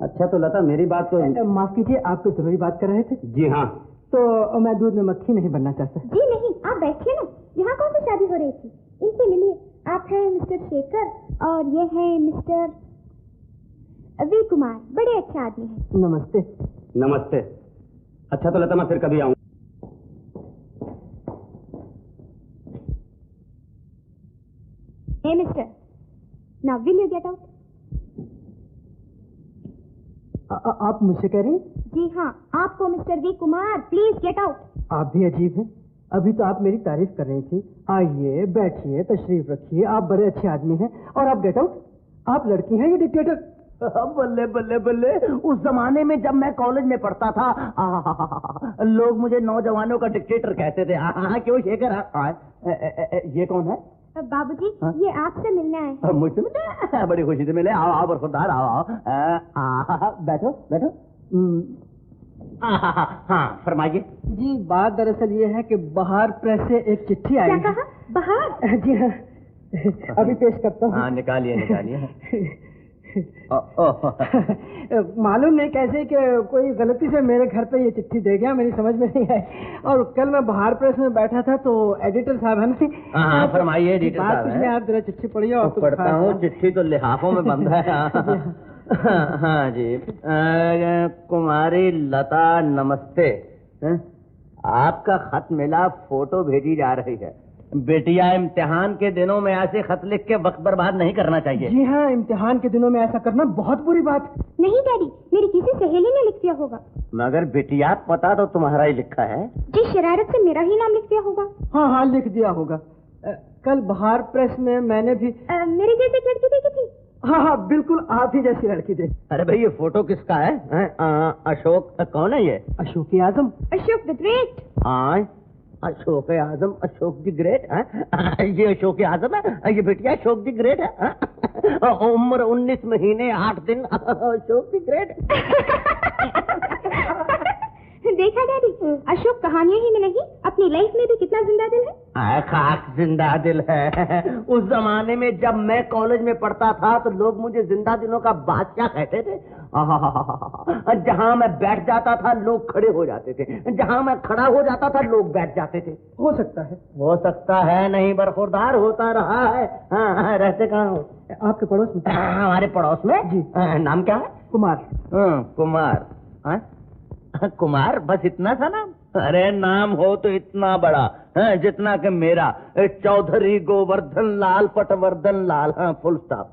अच्छा तो लता, मेरी बात तो। माफ कीजिए, आप कोई जरूरी बात कर रहे थे? जी हाँ। तो मैं दूध में मक्खी नहीं बनना चाहता। जी नहीं, आप बैठिए ना। यहाँ कौन सी शादी हो रही थी? इनसे मिलिए। आप हैं मिस्टर शेखर और ये हैं मिस्टर वी कुमार, बड़े अच्छे आदमी हैं। नमस्ते। अच्छा तो लता, मैं फिर कभी आऊँ? Hey mister, now will you get out? आप मुझसे कह रही हैं? जी हाँ, आपको mister V Kumar, please get out. आप भी अजीब हैं। अभी तो आप मेरी तारीफ कर रही थी। आइए, बैठिए, तशरीफ रखिए, आप बड़े अच्छे आदमी हैं, और आप गेट आउट? आप लड़की हैं या डिक्टेटर? बल्ले, उस जमाने में जब मैं कॉलेज में पढ़ता था, लोग मुझे नौजवानों का डिक्टेटर कहते थे। क्यों शेखर? ये कौन है? बाबूजी, ये आपसे मिलने आए। मुझसे मिले? बड़ी खुशी से मिले। आओ बरखुरदार, आओ। बैठो। हाँ, फरमाइए। जी, बात दरअसल ये है कि बाहर प्रेस से एक चिट्ठी आई। क्या कहा? बाहर? जी हाँ। अभी पेश करता हूँ। हाँ निकालिए निकालिए। मालूम नहीं कैसे कि कोई गलती से मेरे घर पे ये चिट्ठी दे गया, मेरी समझ में नहीं आई। और कल मैं बाहर प्रेस में बैठा था तो एडिटर साहब है ना। हाँ फरमाइए एडिटर साहब हैं। आप जरा चिट्ठी पढ़िए। और पढ़ता हूँ, चिट्ठी तो लिहाफों में बंद है। हाँ जी। कुमारी लता नमस्ते, आपका खत मिला, फोटो भेजी जा रही है। बेटिया इम्तिहान के दिनों में ऐसे खत लिख के वक्त बर्बाद नहीं करना चाहिए। जी हाँ, इम्तिहान के दिनों में ऐसा करना बहुत बुरी बात। नहीं डैडी, मेरी किसी सहेली ने लिख दिया होगा। मगर बेटिया पता तो तुम्हारा ही लिखा है। जी शरारत से मेरा ही नाम लिख दिया होगा। हाँ हाँ लिख दिया होगा। कल बाहर प्रेस में मैंने भी मेरी जैसी लड़की देखी थी। हाँ हाँ बिल्कुल आप ही जैसी लड़की देखी। अरे भाई ये फोटो किसका है? अशोक कौन है ये? अशोक आजम। Ashok the great. अशोक आजम, अशोक द ग्रेट है? ये अशोक आजम है? ये बेटिया अशोक द ग्रेट है? उम्र 19 महीने 8 दिन, अशोक द ग्रेट। देखा डैडी, अशोक कहानियों ही में नहीं अपनी लाइफ में भी कितना जिंदा दिल है। खाक जिंदा दिल है। उस जमाने में जब मैं कॉलेज में पढ़ता था तो लोग मुझे जिंदा दिलों का बादशाह कहते थे। जहाँ मैं बैठ जाता था लोग खड़े हो जाते थे, जहाँ मैं खड़ा हो जाता था लोग बैठ जाते थे। हो सकता है। हो सकता है नहीं, बरखुरदार होता रहा है। हाँ, रहते कहाँ हो? आपके पड़ोस में। हमारे पड़ोस में जी। नाम क्या है? कुमार। कुमार। कुमार, बस इतना सा नाम? अरे नाम हो तो इतना बड़ा है जितना कि मेरा, चौधरी गोवर्धन लाल पटवर्धन लाल। हाँ, फुल स्टॉप।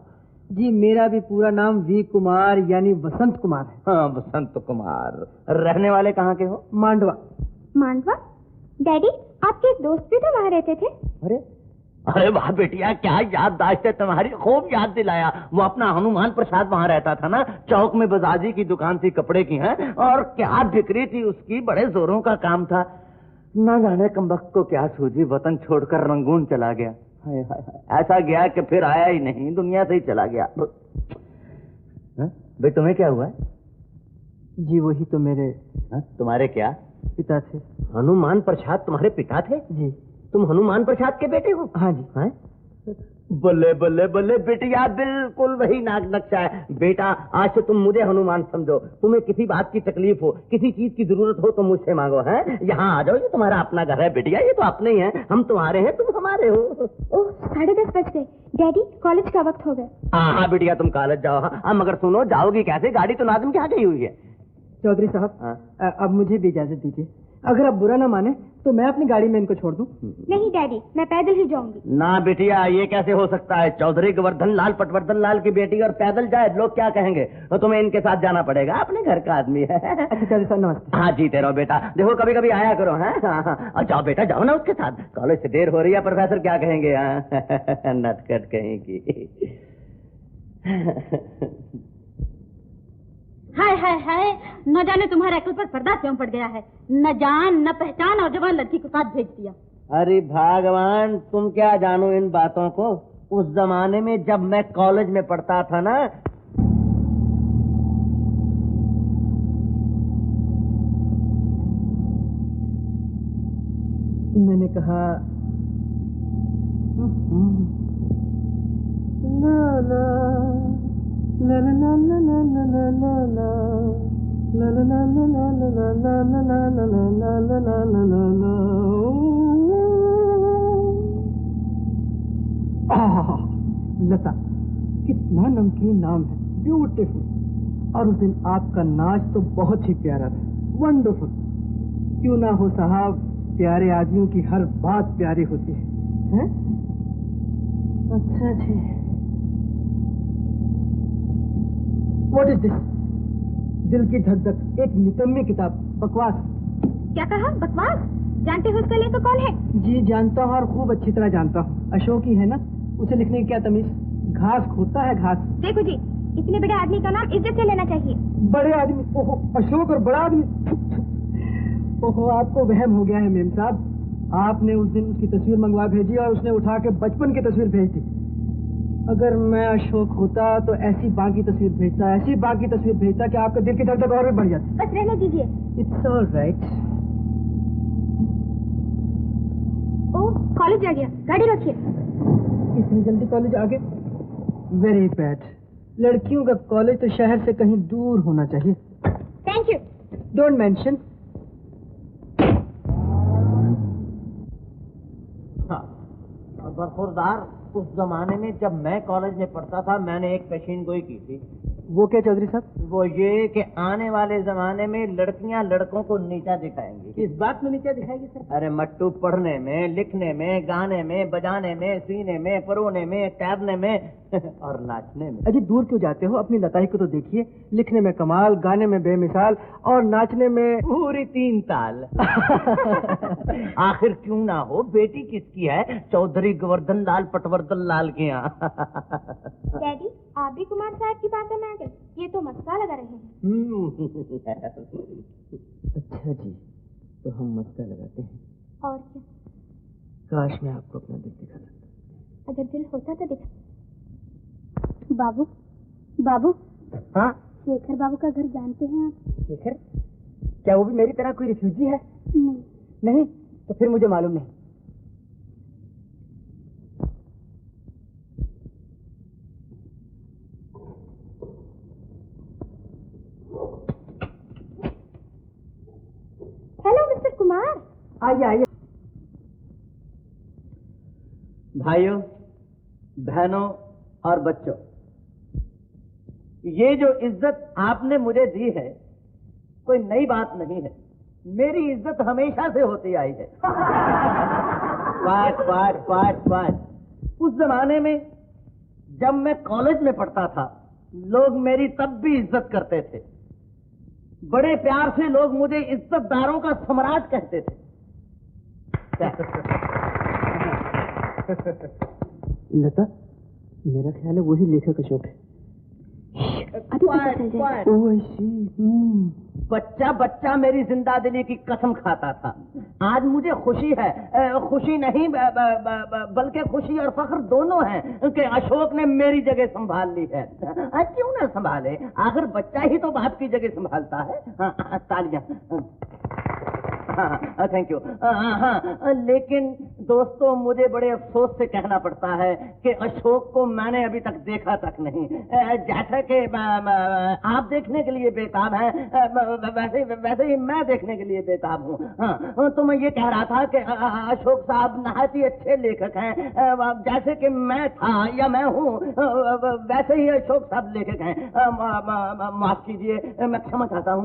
जी मेरा भी पूरा नाम वी कुमार यानी वसंत कुमार है। हाँ, वसंत कुमार। रहने वाले कहाँ के हो? मांडवा। मांडवा? डैडी आपके एक दोस्त भी तो वहाँ रहते थे। अरे वाह बेटिया, क्या याददाश्त है तुम्हारी, खूब याद दिलाया। वो अपना हनुमान प्रसाद वहाँ रहता था ना, चौक में बजाजी की दुकान थी कपड़े की है, और क्या बिक्री थी उसकी, बड़े जोरों का काम था। ना जाने कमबख्त को क्या सूझी, वतन छोड़कर रंगून चला गया। हाय हाय हाय, ऐसा गया कि फिर आया ही नहीं, दुनिया से ही चला गया। भाई तुम्हें क्या हुआ? जी वही तो मेरे। तुम्हारे क्या? पिता थे। हनुमान प्रसाद तुम्हारे पिता थे? जी। तुम हनुमान प्रसाद के बेटे हो? हाँ जी। हाँ? बल्ले बल्ले बल्ले बेटिया, बिल्कुल वही नाक नक्शा है। बेटा आज से तुम मुझे हनुमान समझो। तुम्हें किसी बात की तकलीफ हो, किसी चीज की जरूरत हो तो मुझसे मांगो। है यहाँ आ जाओ, ये तुम्हारा अपना घर है बेटिया, ये तो अपने ही है। हम तुम्हारे हैं, तुम हमारे हो। ओह 10:30 बज गए डैडी, कॉलेज का वक्त हो गया। हाँ बेटिया तुम कॉलेज जाओ। हाँ मगर सुनो, जाओगी कैसे? गाड़ी तो नाज़िम के आ गई हुई है। चौधरी साहब अब मुझे भी इजाजत दीजिए। अगर आप बुरा ना माने तो मैं अपनी गाड़ी में इनको छोड़ दूं। नहीं डैडी, मैं पैदल ही जाऊंगी। ना बेटिया, ये कैसे हो सकता है? चौधरी गोवर्धन लाल पटवर्धन लाल की बेटी और पैदल जाए, लोग क्या कहेंगे? तो तुम्हें इनके साथ जाना पड़ेगा, अपने घर का आदमी है। अच्छा चौधरी साहब नमस्ते। हाँ जीते रहो बेटा, देखो कभी कभी आया करो। हाँ जाओ बेटा, जाओ ना उसके साथ, कॉलेज से देर हो रही है, प्रोफेसर क्या कहेंगे? नटखट कहेंगी। हाय हाय हाय, न जाने तुम्हारे अकल पर पर्दा क्यों पड़ गया है। न जान न पहचान और जवान लड़की को साथ भेज दिया। अरे भगवान, तुम क्या जानो इन बातों को। उस जमाने में जब मैं कॉलेज में पढ़ता था ना, मैंने कहा ला ला ला ला ला ला ला ला ला ला ला ला ला ला ला। लता, कितना नमकीन नाम है, ब्यूटीफुल। और उस दिन आपका नाच तो बहुत ही प्यारा था, वंडरफुल। क्यों ना हो साहब, प्यारे आदमियों की हर बात प्यारी होती है, हैं? अच्छा जी। What is this? दिल की धक धक, एक निकम्मी किताब, बकवास। क्या कहा? बकवास? जानते हो उसका लेखक कौन है? जी जानता हूँ, और खूब अच्छी तरह जानता हूँ। अशोक ही है ना, उसे लिखने की क्या तमीज? घास खोता है घास। देखो जी, इतने बड़े आदमी का नाम इज्जत से लेना चाहिए। बड़े आदमी? ओहो, अशोक और बड़ा आदमी। ओहो, आपको वहम हो गया है मेम साहब। आपने उस दिन उसकी तस्वीर मंगवा भेजी और उसने उठा के बचपन की तस्वीर भेज दी। अगर मैं अशोक होता तो ऐसी बाकी तस्वीर भेजता, ऐसी बाकी तस्वीर भेजता कि आपके दिल की धड़कन और भी बढ़ जाती। बस रहने दीजिए। It's all right. Oh, college आ गया, गाड़ी रखिए। इतनी जल्दी कॉलेज आ गए? Very bad. लड़कियों का कॉलेज तो शहर से कहीं दूर होना चाहिए। Thank you. Don't mention. बरखुरदार, उस जमाने में जब मैं कॉलेज में पढ़ता था मैंने एक पेशीन गोई की थी। वो क्या चौधरी साहब? वो ये कि आने वाले जमाने में लड़कियां लड़कों को नीचा दिखाएंगी। किस बात में नीचा दिखाएगी सर? अरे मट्टू, पढ़ने में, लिखने में, गाने में, बजाने में, सीने में, परोने में, तैरने में और नाचने में। अजी दूर क्यों जाते हो? अपनी लताई को तो देखिए। लिखने में कमाल, गाने में बेमिसाल और नाचने में पूरी 3 ताल। आखिर क्यों ना हो, बेटी किसकी है? चौधरी गोवर्धन लाल पटवर्धन लाल के यहाँ। डैडी, आप भी कुमार साहब की बातों में आ गए। ये तो मस्का लगा रहे हैं। अच्छा जी, तो हम मस्का लगाते हैं। और क्या? काश मैं आपको अपना दिल दिखा सकता। अगर दिल होता तो दिखा। बाबू, बाबू। हाँ शेखर बाबू का घर जानते हैं आप? शेखर? क्या वो भी मेरी तरह कोई रिफ्यूजी है? नहीं। नहीं? तो फिर मुझे मालूम नहीं। Hello mister Kumar. आइए आइए। भाइयों, बहनों और बच्चों, ये जो इज्जत आपने मुझे दी है कोई नई बात नहीं है। मेरी इज्जत हमेशा से होती आई है। पाठ पाठ पाठ पाठ। उस जमाने में जब मैं कॉलेज में पढ़ता था लोग मेरी तब भी इज्जत करते थे। बड़े प्यार से लोग मुझे इज्जतदारों का सम्राट कहते थे। लता, मेरा ख्याल है वही लेखक अशोक है। बच्चा बच्चा मेरी जिंदा दिली की कसम खाता था। आज मुझे खुशी है, खुशी नहीं बल्कि खुशी और फख्र दोनों है कि अशोक ने मेरी जगह संभाल ली है। क्यों ना संभाले, आखिर बच्चा ही तो बाप की जगह संभालता है। तालियां। Thank you. हाँ, लेकिन दोस्तों मुझे बड़े अफसोस से कहना पड़ता है कि अशोक को मैंने अभी तक देखा तक नहीं। जैसा कि आप देखने के लिए बेताब हैं, वैसे ही मैं देखने के लिए बेताब हूँ। हाँ, तो मैं ये कह रहा था कि अशोक साहब नहायत ही अच्छे लेखक हैं। जैसे कि मैं था या मैं हूँ वैसे ही अशोक साहब लेखक हैं। माफ कीजिए, मैं क्षमा चाहता हूँ।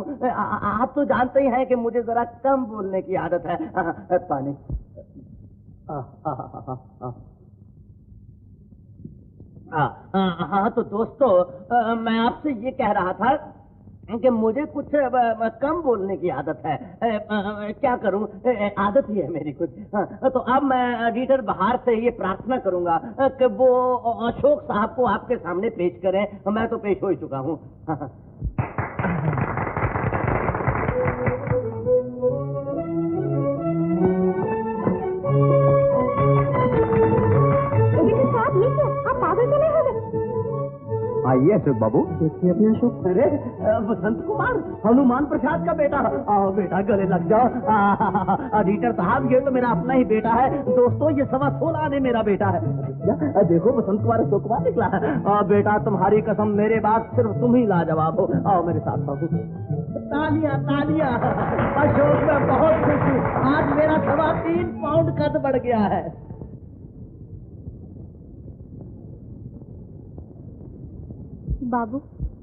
आप तो जानते ही हैं कि मुझे जरा कम बोलने की आदत है। पानी। हाँ, तो दोस्तों मैं आपसे ये कह रहा था कि मुझे कुछ कम बोलने की आदत है। क्या करूं, आदत ही है मेरी कुछ। तो अब मैं एडिटर बाहर से ये प्रार्थना करूंगा कि वो अशोक साहब को आपके सामने पेश करें। मैं तो पेश हो ही चुका हूं। आइए अशोक बाबू, देखिए अपने अशोक। अरे बसंत कुमार, हनुमान प्रसाद का बेटा। आओ बेटा, गले लग जाओ। एडिटर साहब, ये तो मेरा अपना ही बेटा है। दोस्तों, ये 16.25 आने मेरा बेटा है। देखो बसंत कुमार अशोक कुमार निकला है। बेटा, तुम्हारी कसम मेरे बात सिर्फ तुम ही लाजवाब हो। आओ मेरे साथ बाबू। तालियां तालियां। अशोक मैं बहुत खुश हूँ। आज मेरा 3.25 पाउंड कद बढ़ गया है। बाबू,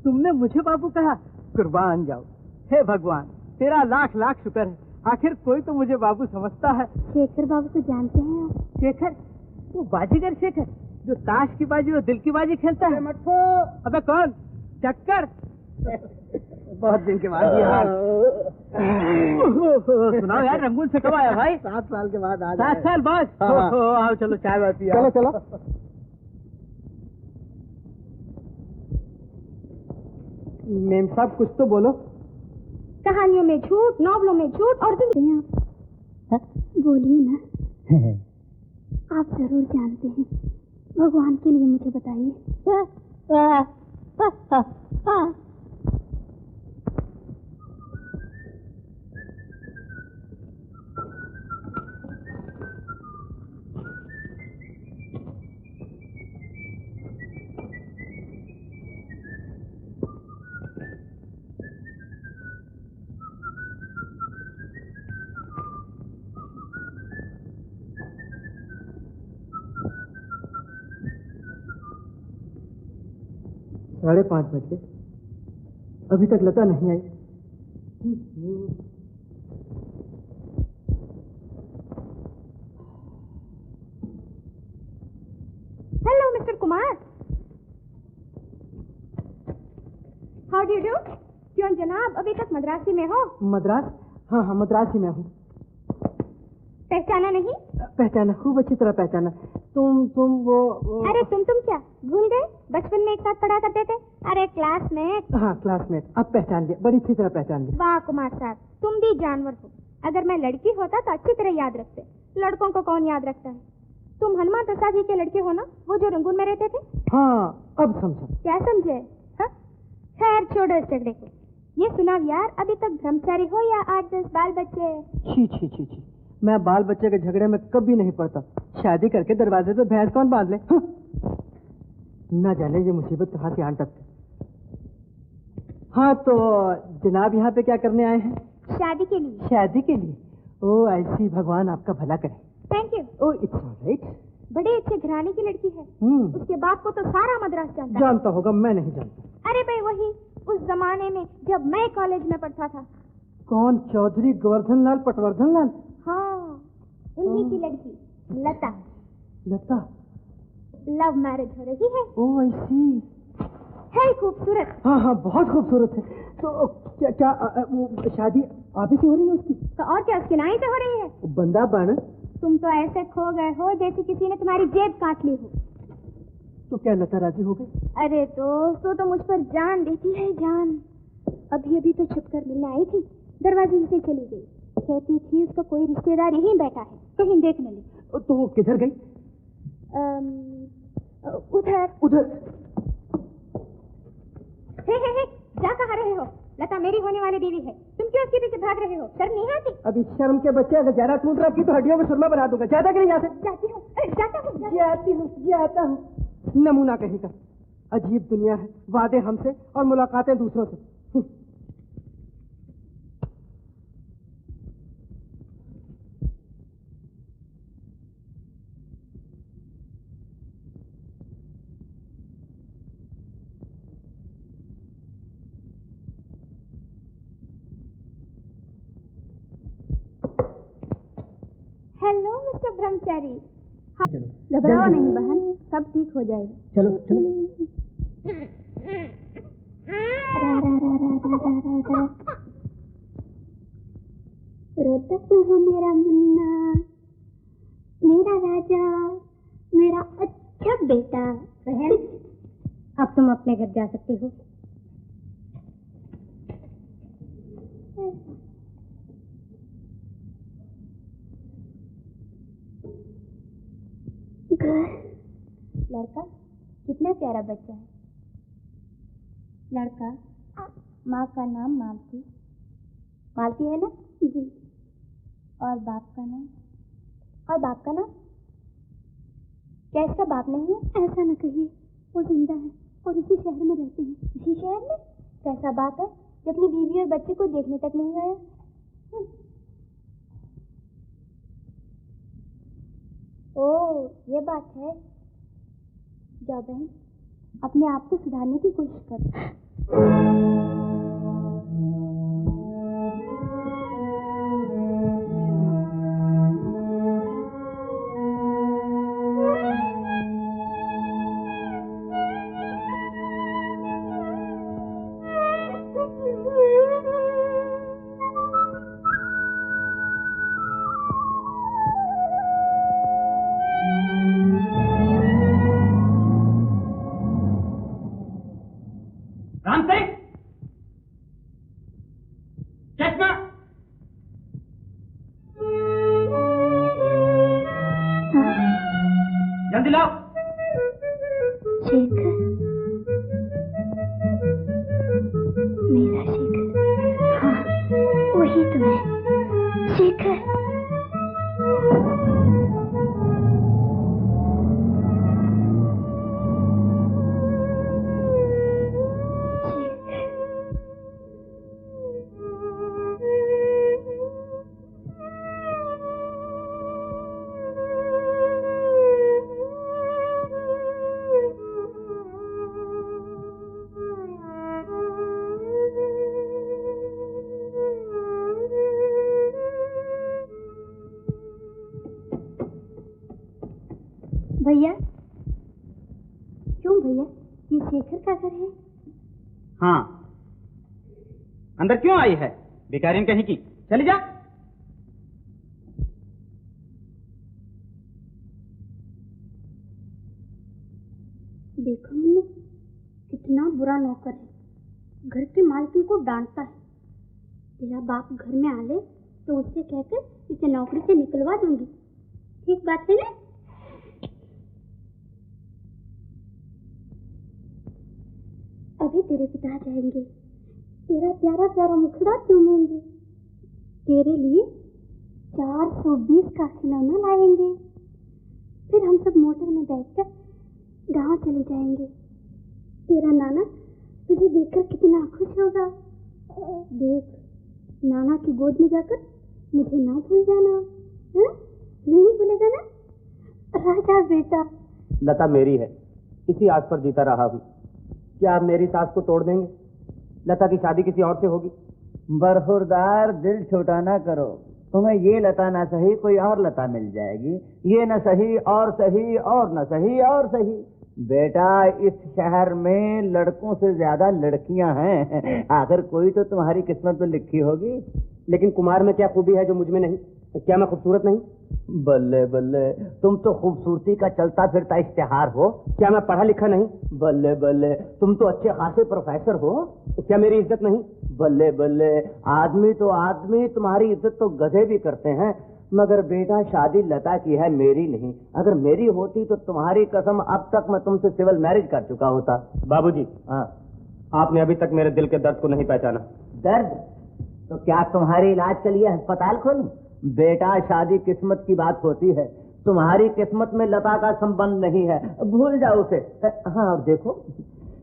तुमने मुझे बाबू कहा? कुर्बान जाओ। हे भगवान, तेरा लाख लाख शुक्र है, आखिर कोई तो मुझे बाबू समझता है। शेखर बाबू को जानते हैं आप? शेखर? वो बाजीगर शेखर जो ताश की बाजी और दिल की बाजी खेलता है? अबे कौन? चक्कर? बहुत दिन के बाद ये हाल। सुनाओ यार, रंगून से कब आया भाई? 7 साल के बाद। 7 साल बाद? आओ चलो चाय पिया। चलो चलो। मेम साहब कुछ तो बोलो। कहानियों में झूठ, नॉवलों में झूठ और आप बोलिए ना। आप जरूर जानते हैं, भगवान के लिए मुझे बताइए। 5:30 बज गए, अभी तक लता नहीं आई। Hello mister Kumar, how do do? क्यों जनाब, अभी तक मद्रासी में हो? मद्रास? हाँ हाँ, मद्रास ही में हूँ। पहचाना नहीं? पहचाना, खूब अच्छी तरह पहचाना। तुम वो अरे तुम क्या भूल गए? बचपन में एक साथ पढ़ा करते थे। अरे क्लासमेट। हाँ क्लासमेट, अब पहचान लिया, बड़ी अच्छी तरह पहचान लिया। वाह कुमार साहब, तुम भी जानवर हो। अगर मैं लड़की होता तो अच्छी तरह याद रखते, लड़कों को कौन याद रखता है। तुम हनुमान प्रसाद जी के लड़के हो ना, वो जो रंगून में रहते थे? हाँ अब समझा। क्या समझे? हाँ? खैर छोड़ो इस झगड़े को। ये सुनाओ यार, अभी तक ब्रह्मचारी हो या 8-10 बाल बच्चे? छी छी छी छी, मैं बाल बच्चे के झगड़े में कभी नहीं पड़ता। शादी करके दरवाजे पे भैंस कौन बांध ले? न जाने ये मुसीबत कहाँ से आन टपके। हाँ तो जनाब यहाँ पे क्या करने आए हैं? शादी के लिए। शादी के लिए? ओ ऐसी, भगवान आपका भला करे। Thank you. Oh it's alright. बड़े अच्छे घराने की लड़की है। उसके बाप को तो सारा मद्रास जानता है। जानता होगा, मैं नहीं जानता। अरे भाई वही, उस जमाने में जब मैं कॉलेज में पढ़ता था। कौन? चौधरी गोवर्धन लाल पटवर्धन लाल? हाँ, उन्हीं की लड़की लता। लता? लव मैरिज हो रही है। ओ ऐसी है खूबसूरत। हाँ हाँ बहुत खूबसूरत है। तो क्या क्या वो शादी आप ही से हो रही है उसकी? तो और क्या, उसकी नाई से हो रही है। बंदा बन, तुम तो ऐसे खो गए हो जैसे किसी ने तुम्हारी जेब काट ली हो। तो क्या लता राजी हो गई? अरे दोस्तों तो मुझ पर जान देती है, जान। अभी अभी तो छुप कर मिलने आई थी, दरवाजे ही से चली गई। कहती थी उसका कोई रिश्तेदार यहीं बैठा है, कहीं देखने ले। तो वो किधर गई? उधर उधर। हे, जा कहाँ रहे हो? लता मेरी होने वाली बीवी है, तुम क्यों उसके पीछे भाग रहे हो? शर्म नहीं आती? अभी शर्म के बच्चे, अगर ज्यादा टूट रहा की तो हड्डियों में सुरमा बना दूंगा। ज्यादा कहीं यहाँ से? जाती हूँ, जाता हूँ। नमूना कहीं का। अजीब दुनिया है, वादे हमसे और मुलाकातें दूसरों से। हेलो मिस्टर ब्रह्मचारी। चलो घबराओ नहीं बहन, सब ठीक हो जाएगा। चलो चलो। रोता क्यों है मेरा मुन्ना, मेरा राजा, मेरा अच्छा बेटा? बहन अब तुम अपने घर जा सकती हो। लड़का कितना प्यारा बच्चा है। लड़का, माँ का नाम मालती। मालती है ना? जी। और बाप का नाम? और बाप का नाम? क्या इसका बाप नहीं है? ऐसा न कहिए, वो जिंदा है और इसी शहर में रहते हैं। इसी शहर में? कैसा बाप है जो अपनी बीवी और बच्चे को देखने तक नहीं आया? ओ ये बात है। जाओ बहन, अपने आप को सुधारने की कोशिश करो। राम सिंह, चश्मा। जल्दी लाओ। शेखर, मेरा शेखर। हाँ वही तो है, शेखर। भैया, क्यों भैया, ये शेखर का घर है? हाँ। अंदर क्यों आई है भिखारिन कहीं की? चली जा। देखो मुन्ने, कितना बुरा नौकर है, घर के मालकिन को डांटता है। तेरा बाप घर में आ ले तो उससे कहकर इसे नौकरी से निकलवा दूंगी। ठीक बात है ना? अभी तेरे पिता जाएंगे, तेरा प्यारा प्यारा मुखड़ा चूमेंगे, तेरे लिए 420 का खिलौना लाएंगे। फिर हम सब मोटर में बैठकर गांव चले जाएंगे। तेरा नाना तुझे देखकर कितना खुश होगा। देख, नाना की गोद में जाकर मुझे ना भूल जाना, है? नहीं भूलेगा ना? राजा बेटा। लता मेरी है, इसी आस पर जीता रहा हूँ। क्या आप मेरी सास को तोड़ देंगे? लता की शादी किसी और से होगी। बरखुरदार, दिल छोटा ना करो। तुम्हें ये लता ना सही कोई और लता मिल जाएगी। ये न सही और सही और न सही और सही। बेटा, इस शहर में लड़कों से ज्यादा लड़कियां हैं। आखिर कोई तो तुम्हारी किस्मत में लिखी होगी। लेकिन कुमार में क्या खूबी है जो मुझ में नहीं? क्या मैं खूबसूरत नहीं? बल्ले बल्ले, तुम तो खूबसूरती का चलता फिरता इश्तिहार हो। क्या मैं पढ़ा लिखा नहीं? बल्ले बल्ले, तुम तो अच्छे खासे प्रोफेसर हो। क्या मेरी इज्जत नहीं? बल्ले बल्ले, आदमी तो आदमी, तुम्हारी इज्जत तो गधे भी करते हैं। मगर बेटा, शादी लता की है, मेरी नहीं। अगर मेरी होती तो तुम्हारी कसम अब तक मैं तुमसे सिविल मैरिज कर चुका होता। बाबूजी, हाँ, आपने अभी तक मेरे दिल के दर्द को नहीं पहचाना। दर्द? तो क्या तुम्हारे इलाज के लिए अस्पताल खोलूं? बेटा, शादी किस्मत की बात होती है। तुम्हारी किस्मत में लता का संबंध नहीं है, भूल जाओ उसे। हाँ, और देखो,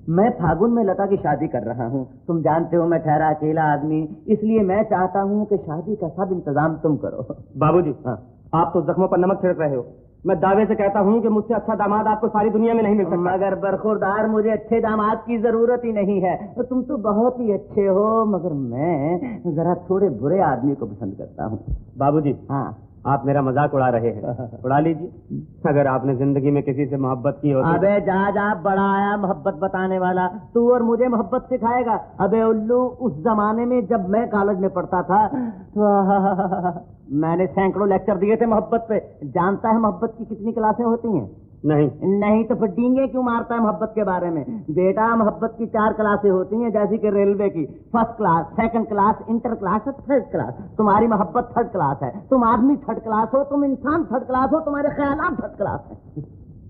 मैं फागुन में लता की शादी कर रहा हूँ। तुम जानते हो मैं ठहरा अकेला आदमी, इसलिए मैं चाहता हूँ कि शादी का सब इंतजाम तुम करो। बाबूजी, हाँ, आप तो जख्मों पर नमक छिड़क रहे हो। मैं दावे से कहता हूँ कि मुझसे अच्छा दामाद आपको सारी दुनिया में नहीं मिल सकता। मगर बरखुरदार, मुझे अच्छे दामाद की जरूरत ही नहीं है। तो तुम तो बहुत ही अच्छे हो, मगर मैं जरा थोड़े बुरे आदमी को पसंद करता हूँ। बाबूजी, हाँ, आप मेरा मजाक उड़ा रहे हैं। उड़ा लीजिए। अगर आपने जिंदगी में किसी से मोहब्बत की होती। अबे जा जा, बड़ा आया मोहब्बत बताने वाला। तू और मुझे मोहब्बत सिखाएगा? अबे उल्लू, उस जमाने में जब मैं कॉलेज में पढ़ता था तो मैंने सैकड़ों लेक्चर दिए थे मोहब्बत पे। जानता है मोहब्बत की कितनी क्लासें होती हैं? नहीं तो फिर डींगे क्यों मारता है मोहब्बत के बारे में? बेटा, मोहब्बत की 4 क्लासें होती हैं, जैसे कि रेलवे की। First class, second class, inter class और थर्ड क्लास। तुम्हारी मोहब्बत थर्ड क्लास है। तुम आदमी थर्ड क्लास हो, तुम इंसान थर्ड क्लास हो, तुम्हारे ख्यालात थर्ड क्लास है।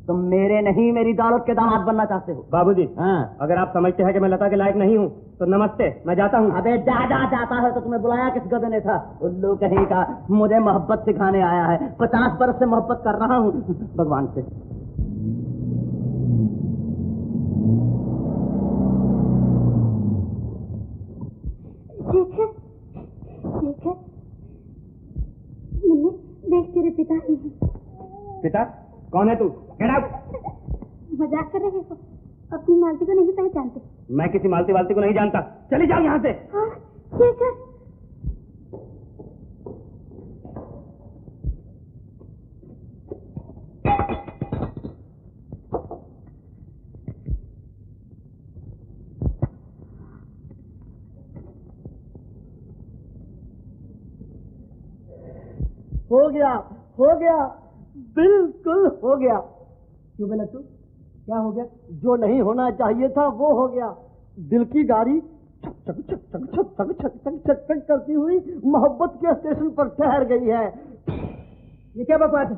तुम मेरे नहीं, मेरी दौलत के दामाद बनना चाहते हो। बाबूजी, हाँ, अगर आप समझते हैं कि मैं लता के लायक नहीं हूँ तो नमस्ते, मैं जाता हूँ। अबे जा जा, जाता है तो तुम्हें बुलाया किस गधे ने था? उल्लू कहीं का, मुझे मोहब्बत सिखाने आया है। 50 बरस से मोहब्बत कर रहा हूँ भगवान से। शेखर, शेखर, मुन्ने, देख तेरे पिता ही हैं। पिता? कौन है तू? Get out. मजाक कर रहे हो? अपनी मालती को नहीं पहचानते? मैं किसी मालती वालती को नहीं जानता। चली जाओ यहाँ से। हाँ, शेखर। हो गया, हो गया, बिल्कुल हो गया। क्यों बे लट्टू, क्या हो गया? जो नहीं होना चाहिए था वो हो गया। दिल की गाड़ी छक छक छक छक छक छक छक छक छक छक करती हुई मोहब्बत के स्टेशन पर ठहर गई है। ये क्या बकवास है?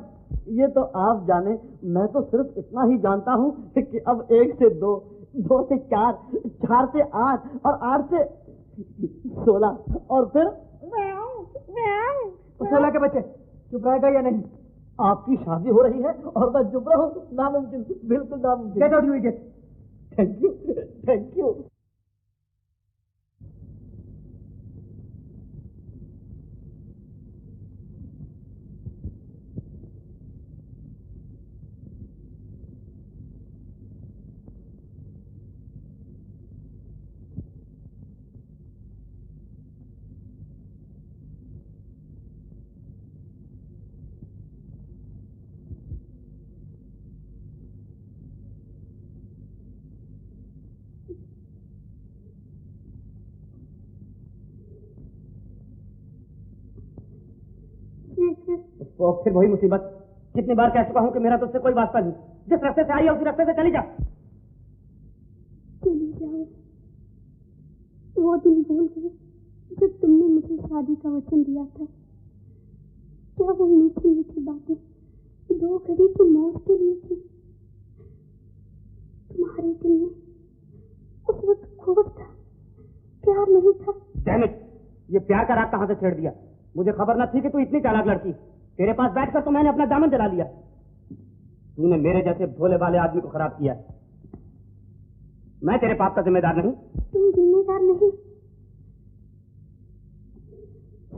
ये तो आप जाने, मैं तो सिर्फ इतना ही जानता हूँ कि अब 1 से 2, 2 से 4, 4 से 8 और 8 से 16 और फिर 16 के बच्चे। चुप रहेगा या नहीं? आपकी शादी हो रही है और मैं चुप रहूं? नामुमकिन, बिल्कुल नामुमकिन। Get out you idiot. Thank you, thank you. वो फिर वही मुसीबत। कितनी बार कह चुका हूं कि मेरा तुझसे कोई वास्ता नहीं। जिस रास्ते से आई है उसी रास्ते से चली जा। चली जाओ। वो दिन भूल गए जब तुमने मुझे शादी का वचन दिया था। क्या वो मीठी मीठी बातें 2 घड़ी की मौज के लिए थी? तुम्हारे दिल में उस वक्त खोट था, प्यार नहीं था। डैम इट, ये प्यार का राग कहां से छेड़ दिया? मुझे खबर न थी कि तू इतनी चालाक लड़की। तेरे पास बैठकर तो मैंने अपना दामन जला लिया। तूने मेरे जैसे भोले भाले आदमी को खराब किया। मैं तेरे पाप का जिम्मेदार नहीं। तुम जिम्मेदार नहीं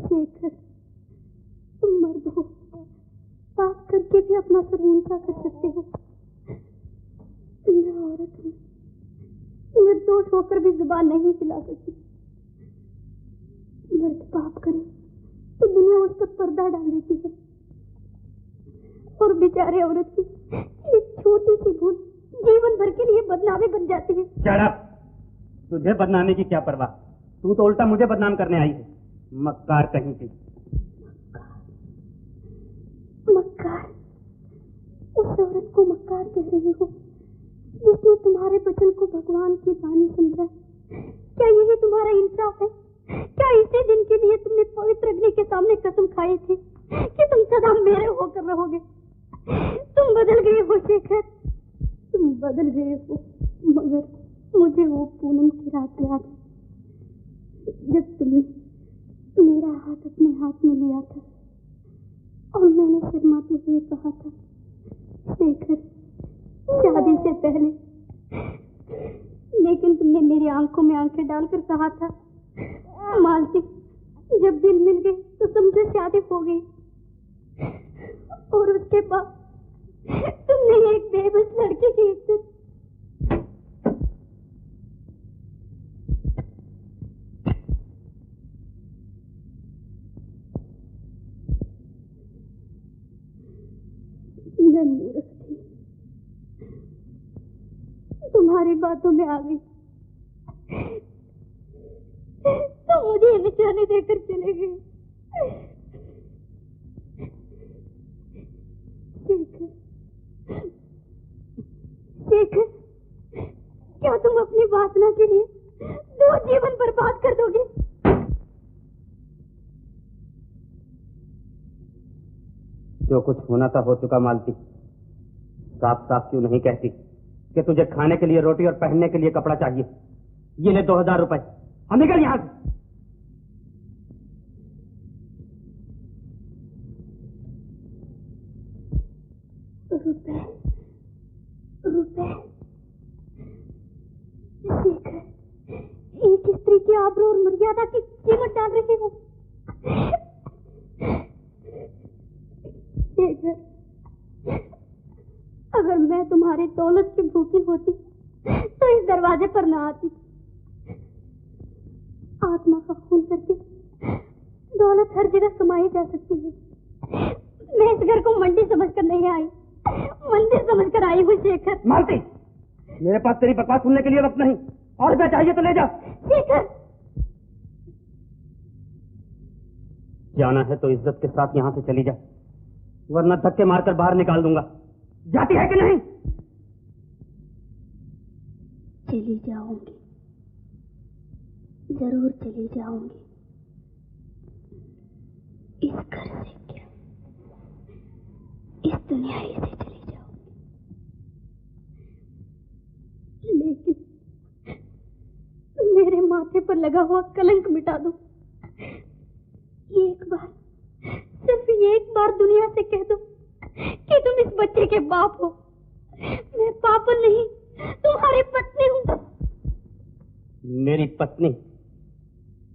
शेखर, तुम मर्द हो, पाप करके भी अपना सर ऊंचा कर सकते हो। मैं औरत हूँ, निर्दोष होकर भी जुबान नहीं हिला सकती। मर्द पाप करे तो दुनिया उस पर पर्दा डाल देती है, और बेचारे औरत की एक छोटी सी भूल जीवन भर के लिए बदनामी बन जाती है। Shut up! तुझे बदनामी की क्या परवाह? तू तो उल्टा मुझे बदनाम करने आई है, मक्कार कहीं की। मक्कार? उस औरत को मक्कार कह रही हो जिसने तुम्हारे वचन को भगवान की बानी समझा? क्या यही तुम्हारा इंसाफ है? क्या इसी दिन के लिए तुमने पवित्र अग्नि के सामने कसम खाई थी कि तुम सदा मेरे होकर रहोगे? तुम बदल गए हो शेखर, तुम बदल गए हो। मगर मुझे वो पूनम की रात याद है जब तुमने मेरा हाथ अपने हाथ में लिया था और मैंने शर्माते हुए कहा था, शेखर शादी से पहले। लेकिन तुमने मेरी आंखों में आंखें डालकर कहा था, मालती जब दिल मिल गए तो समझो शादी हो गई। और उसके बाद तुमने एक बेबस लड़की की इज्जत। मैं मूर्ख थी, तुम्हारी बातों में आ गई तो मुझे निशाने देकर चले गए। शेखर, क्या तुम अपनी वासना के लिए 2 जीवन बर्बाद कर दोगे? जो कुछ होना था हो चुका मालती। साफ साफ क्यों नहीं कहती कि तुझे खाने के लिए रोटी और पहनने के लिए कपड़ा चाहिए? ये ले 2000 रुपए, हम निकल यहां से। रुपए शेखर, एक स्त्री की आबरू और मर्यादा की कीमत डाल रहे हो। शेखर, अगर मैं तुम्हारी दौलत की भूखी होती तो इस दरवाजे पर न आती। आत्मा का खून करके दौलत हर जगह कमाई जा सकती है। मैं इस घर को मंडी समझकर नहीं आई, मंदिर समझकर आई हूँ। शेखर, मालती, मेरे पास तेरी बकवास सुनने के लिए वक्त नहीं। और क्या चाहिए तो ले जा। शेखर, जाना है तो इज्जत के साथ यहां से चली जा, वरना धक्के मारकर बाहर निकाल दूंगा। जाती है कि नहीं? चली जाऊंगी, जरूर चली जाऊंगी। इस घर से क्या, इस दुनिया ही से चली जाऊंगी। लेकिन मेरे माथे पर लगा हुआ कलंक मिटा दो। एक बार, सिर्फ एक बार दुनिया से कह दो कि तुम इस बच्चे के बाप हो। मैं पापन नहीं, तुम्हारी पत्नी हूँ। मेरी पत्नी?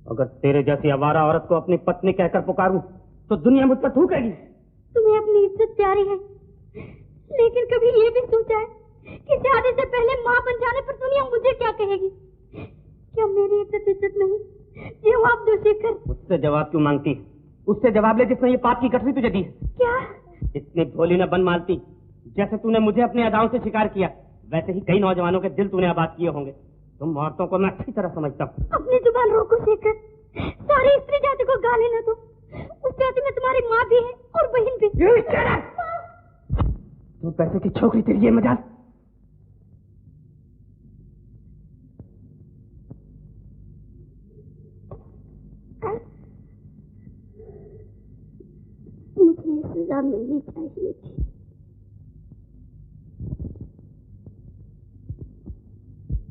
अगर तेरे जैसी आवारा औरत को अपनी पत्नी कहकर पुकारूं तो दुनिया मुझ पर थूकेगी। तुम्हें अपनी इज्जत प्यारी है, लेकिन कभी ये भी सोचा है कि शादी से पहले माँ बन जाने पर दुनिया मुझे क्या कहेगी? क्या मेरी इज्जत नहीं? जवाब दो शेखर। उससे जवाब क्यों मांगती? उससे जवाब ले जिसने ये पाप की गठरी तुझे दी। क्या? इतनी भोली न बन मालती। जैसे तूने मुझे अपनी अदाओं से शिकार किया, वैसे ही कई नौजवानों के दिल तूने आबाद किए होंगे। तुम औरतों को मैं अच्छी तरह समझता हूँ। अपनी जुबान रोको शेखर, सारी स्त्री जाति को गाली न दो। उस जाति में तुम्हारी माँ भी है और बहन भी। तू पैसे की छोकरी, तेरी ये मजाल। मुझे ये सजा मिलनी चाहिए थी।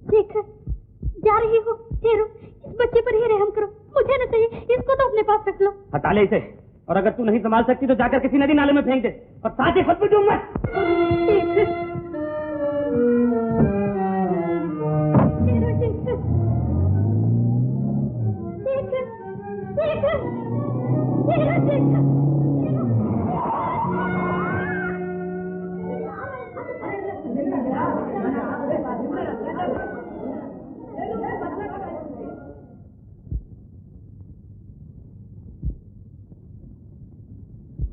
शेखर, जा रही हो? ठहरो, इस बच्चे पर ही रहम करो। मुझे न चाहिए, इसको तो अपने पास रख लो। हटा ले इसे, और अगर तू नहीं संभाल सकती तो जाकर किसी नदी नाले में फेंक दे, और साथ ही खुद भी डूब मत। शेखर, ठहरो शेखर, शेखर, शेखर, ठहरो शेखर।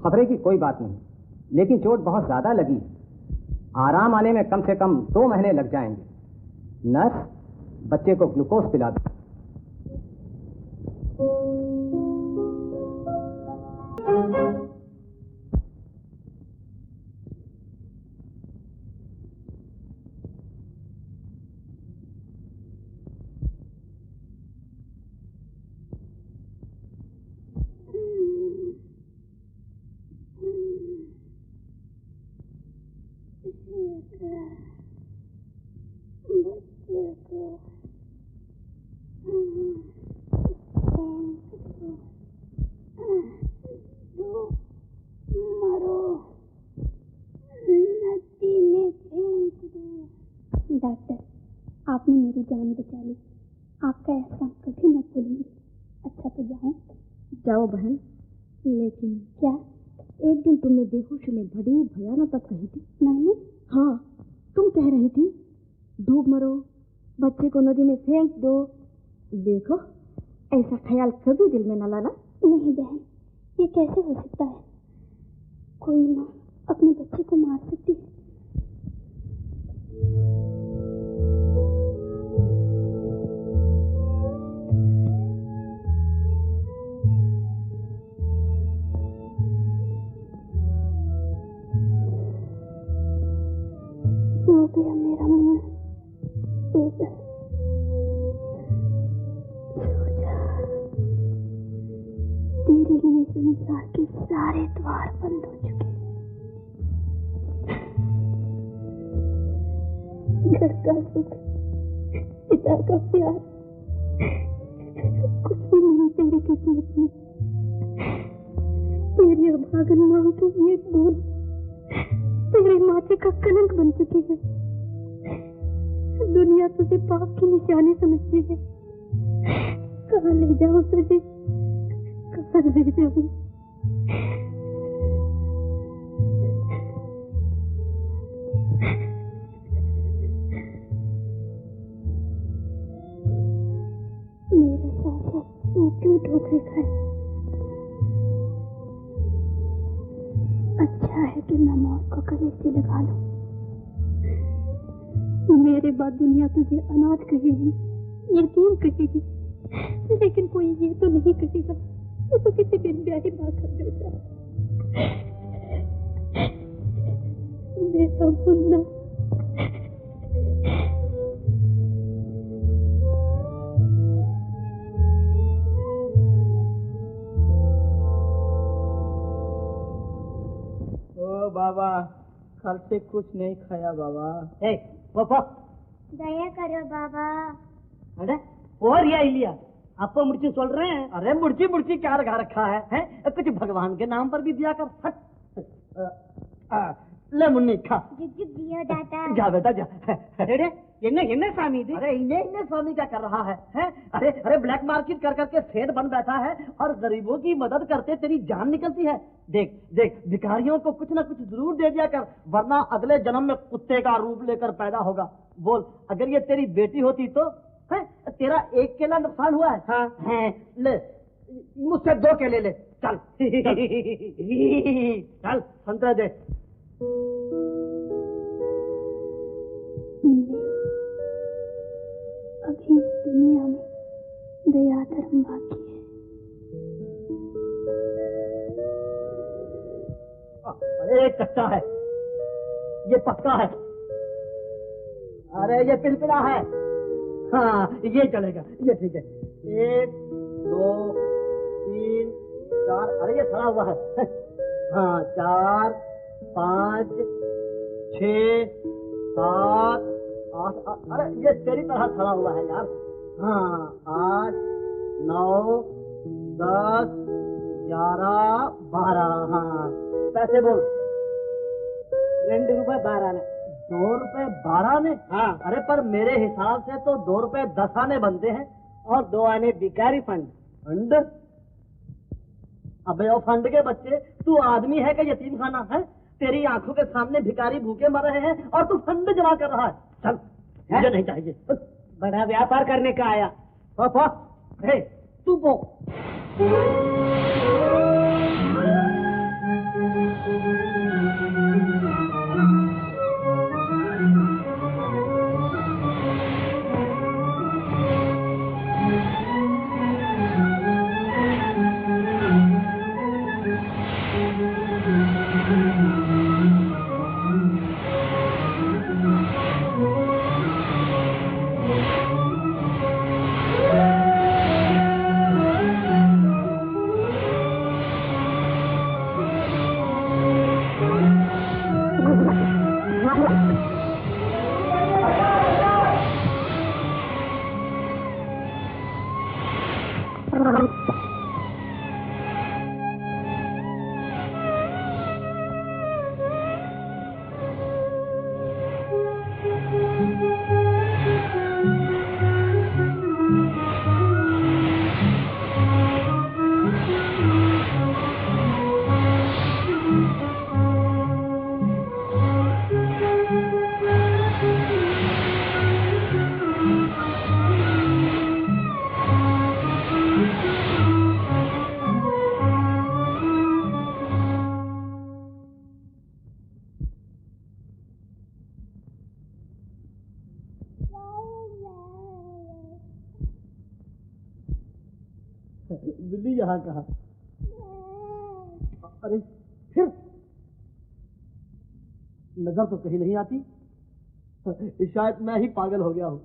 खतरे की कोई बात नहीं, लेकिन चोट बहुत ज्यादा लगी है। आराम आने में कम से कम 2 महीने लग जाएंगे। नर्स, बच्चे को ग्लूकोज पिला दो। डॉक्टर, आपने मेरी जान बचा ली। आपका एहसान कभी न भूलूंगी। अच्छा तो जाऊं? जाओ बहन, लेकिन क्या? एक दिन तुमने बेहोशी में बड़ी भयानक बात कही थी। मैंने? हाँ, तुम कह रही थी डूब मरो, बच्चे को नदी में फेंक दो। देखो, ऐसा ख्याल कभी दिल में न लाना। नहीं बहन, ये कैसे हो सकता है? कोई माँ अपने बच्चे को मार सकती है? सो गया मेरा मुंह, सो जा, सो जा। तेरे लिए संसार के सारे द्वार बंद हो चुके। घर का सुख, पिता का प्यार, कुछ भी नहीं तेरी किस्मत में। तेरी अभागन मां की एक बूंद तेरे माथे का कलंक बन चुकी है। दुनिया तुझे पाप की निशानी समझती है। कहाँ ले जाऊं तुझे, कहाँ ले जाऊं? मेरा सासा तू क्यों ठोकरे खाए? अच्छा है कि मैं मौत को गले से लगा लूं। मेरे बाद दुनिया तुझे अनाथ कहेगी, यतीम कहेगी, लेकिन कोई ये तो नहीं कहेगा कि तू किसी दिन ब्याही भाग बैठा। मेरा मुन्ना, बाबा, कल से कुछ नहीं खाया बाबा। दया करो बाबा। अरे और ये लिया आपको मुर्ची सोल रहे हैं। अरे मुर्ची मुर्ची क्या लगा रखा है, हैं? कुछ भगवान के नाम पर भी दिया कर। हट। ले मुन्नी खा। जुग जुग जियो दादा। जा बेटा जा। अरे इन्हें स्वामी थी। अरे इन्हें स्वामी क्या कर रहा है, हैं? अरे ब्लैक मार्केट कर करके सेठ बन बैठा है और गरीबों की मदद करते तेरी जान निकलती है। देख देख, भिखारियों को कुछ ना कुछ जरूर दे दिया कर, वरना अगले जन्म में कुत्ते का रूप लेकर पैदा होगा। बोल, अगर ये तेरी बेटी होती तो है? तेरा एक केला नुकसान हुआ है। हाँ है, ले मुझसे 2 केले ले। चल चल संतरा दे। अभी इस दुनिया में दया धर्म बाकी है। ये कच्चा है, ये पक्का है, अरे ये पिलपिला है। हाँ ये चलेगा, ये ठीक है। 1 2 3 4, अरे ये सड़ा हुआ है। हाँ 4 5 6 7 8, अरे ये तेरी तरह सड़ा हुआ है यार। हाँ 8 9 10 11 12। हाँ पैसे बोल। 2 रुपए 12 आने। 2 रुपए 12 आने? हाँ। अरे पर मेरे हिसाब से तो 2 रुपए 10 आने बनते हैं। और 2 आने भिखारी फंड। फंड? अबे ओ फंड के बच्चे, तू आदमी है कि यतीम खाना है? तेरी आंखों के सामने भिखारी भूखे मर रहे हैं और तू फंड जमा कर रहा है। चल मुझे नहीं चाहिए। बड़ा व्यापार करने का आया। पापा हे तू पो। बिल्ली यहाँ कहा? अरे फिर नजर तो कहीं नहीं आती। शायद मैं ही पागल हो गया हूँ।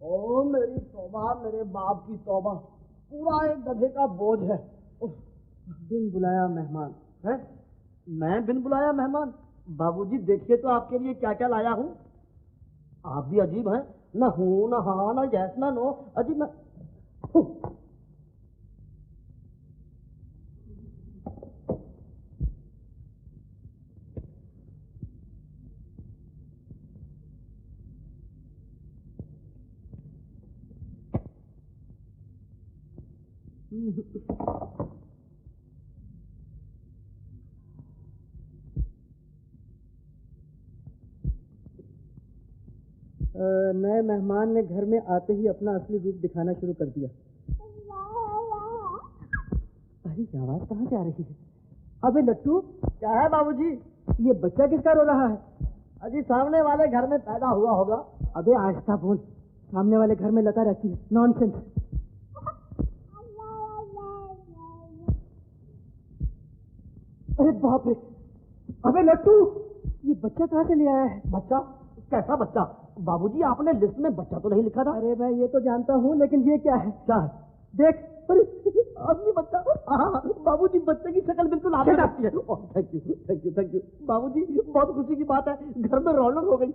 ओह मेरी तौबा, मेरे बाप की तौबा, पूरा एक गधे का बोझ है। बिन बुलाया मेहमान है? मैं बिन बुलाया मेहमान? बाबूजी देखिए तो आपके लिए क्या क्या लाया हूँ। आप भी अजीब हैं, न हूँ न हाँ न जैस न नो, अजीब मैं। नए मेहमान ने घर में आते ही अपना असली रूप दिखाना शुरू कर दिया। अरे ये आवाज कहाँ से आ रही है? अबे लट्टू, क्या है बाबूजी? ये बच्चा किसका रो रहा है? अजी सामने वाले घर में पैदा हुआ होगा। अबे आहिस्ता बोल, सामने वाले घर में लता रहती है। नॉनसेंस। अरे बाप रे, अबे लट्टू, ये बच्चा कहाँ से ले आया है? बच्चा? कैसा बच्चा? बाबूजी आपने लिस्ट में बच्चा तो नहीं लिखा था। अरे मैं ये तो जानता हूँ, लेकिन ये क्या है? क्या है? देख, अरे असली बच्चा। हाँ बाबूजी, बच्चे की शक्ल बिल्कुल आपने लगती है। Thank you thank you thank you बाबूजी, बहुत खुशी की बात है, घर में रौनक हो गई।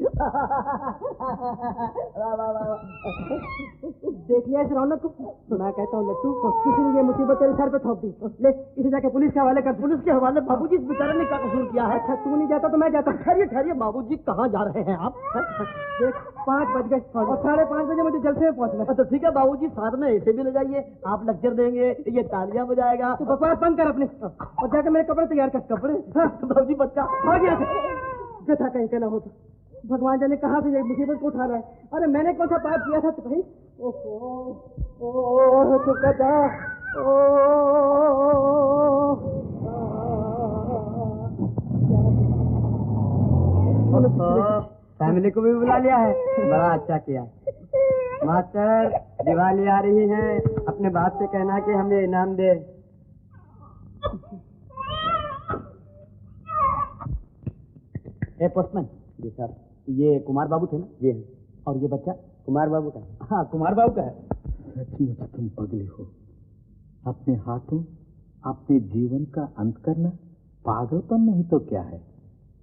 देख लिया इस रौनक को? मैं कहता हूँ लट्टू, किसी ने ये मुसीबत तेरे सर पे थोप दी। ले इसे जाके पुलिस के हवाले कर। पुलिस के हवाले? बाबूजी इस बेचारे ने क्या कसूर किया है? अच्छा तू नहीं जाता तो मैं जाता। ठहरिए ठहरिए बाबूजी, कहाँ जा रहे हैं आप? देख 5 बज गए और 5:30 बजे मुझे जलसे में पहुंचना। अच्छा ठीक है बाबूजी, साथ में इसे भी ले जाइए, आप लेक्चर देंगे, ये तालियां बजाएगा। तो बकवास बंद कर अपने और जाकर मेरे कपड़े तैयार कर। कपड़े? बाबूजी बच्चा भाग गया। गधा कहीं का ना हो तो भगवान जाने कहाँ से ये मुसीबत को उठा रहा है। अरे मैंने कौन सा पाप किया था तो भाई? ओहो चुप कर जा। फैमिली को भी बुला लिया है, बड़ा अच्छा किया। मास्टर, दिवाली आ रही है, अपने बाप से कहना कि हमें इनाम दे। ए पोस्टमैन। जी सर। ये कुमार बाबू थे ना? जी। और ये बच्चा? कुमार बाबू का। हाँ, कुमार बाबू का है। सचमुच तुम पगले हो। अपने हाथों अपने जीवन का अंत करना पागलपन नहीं तो क्या है?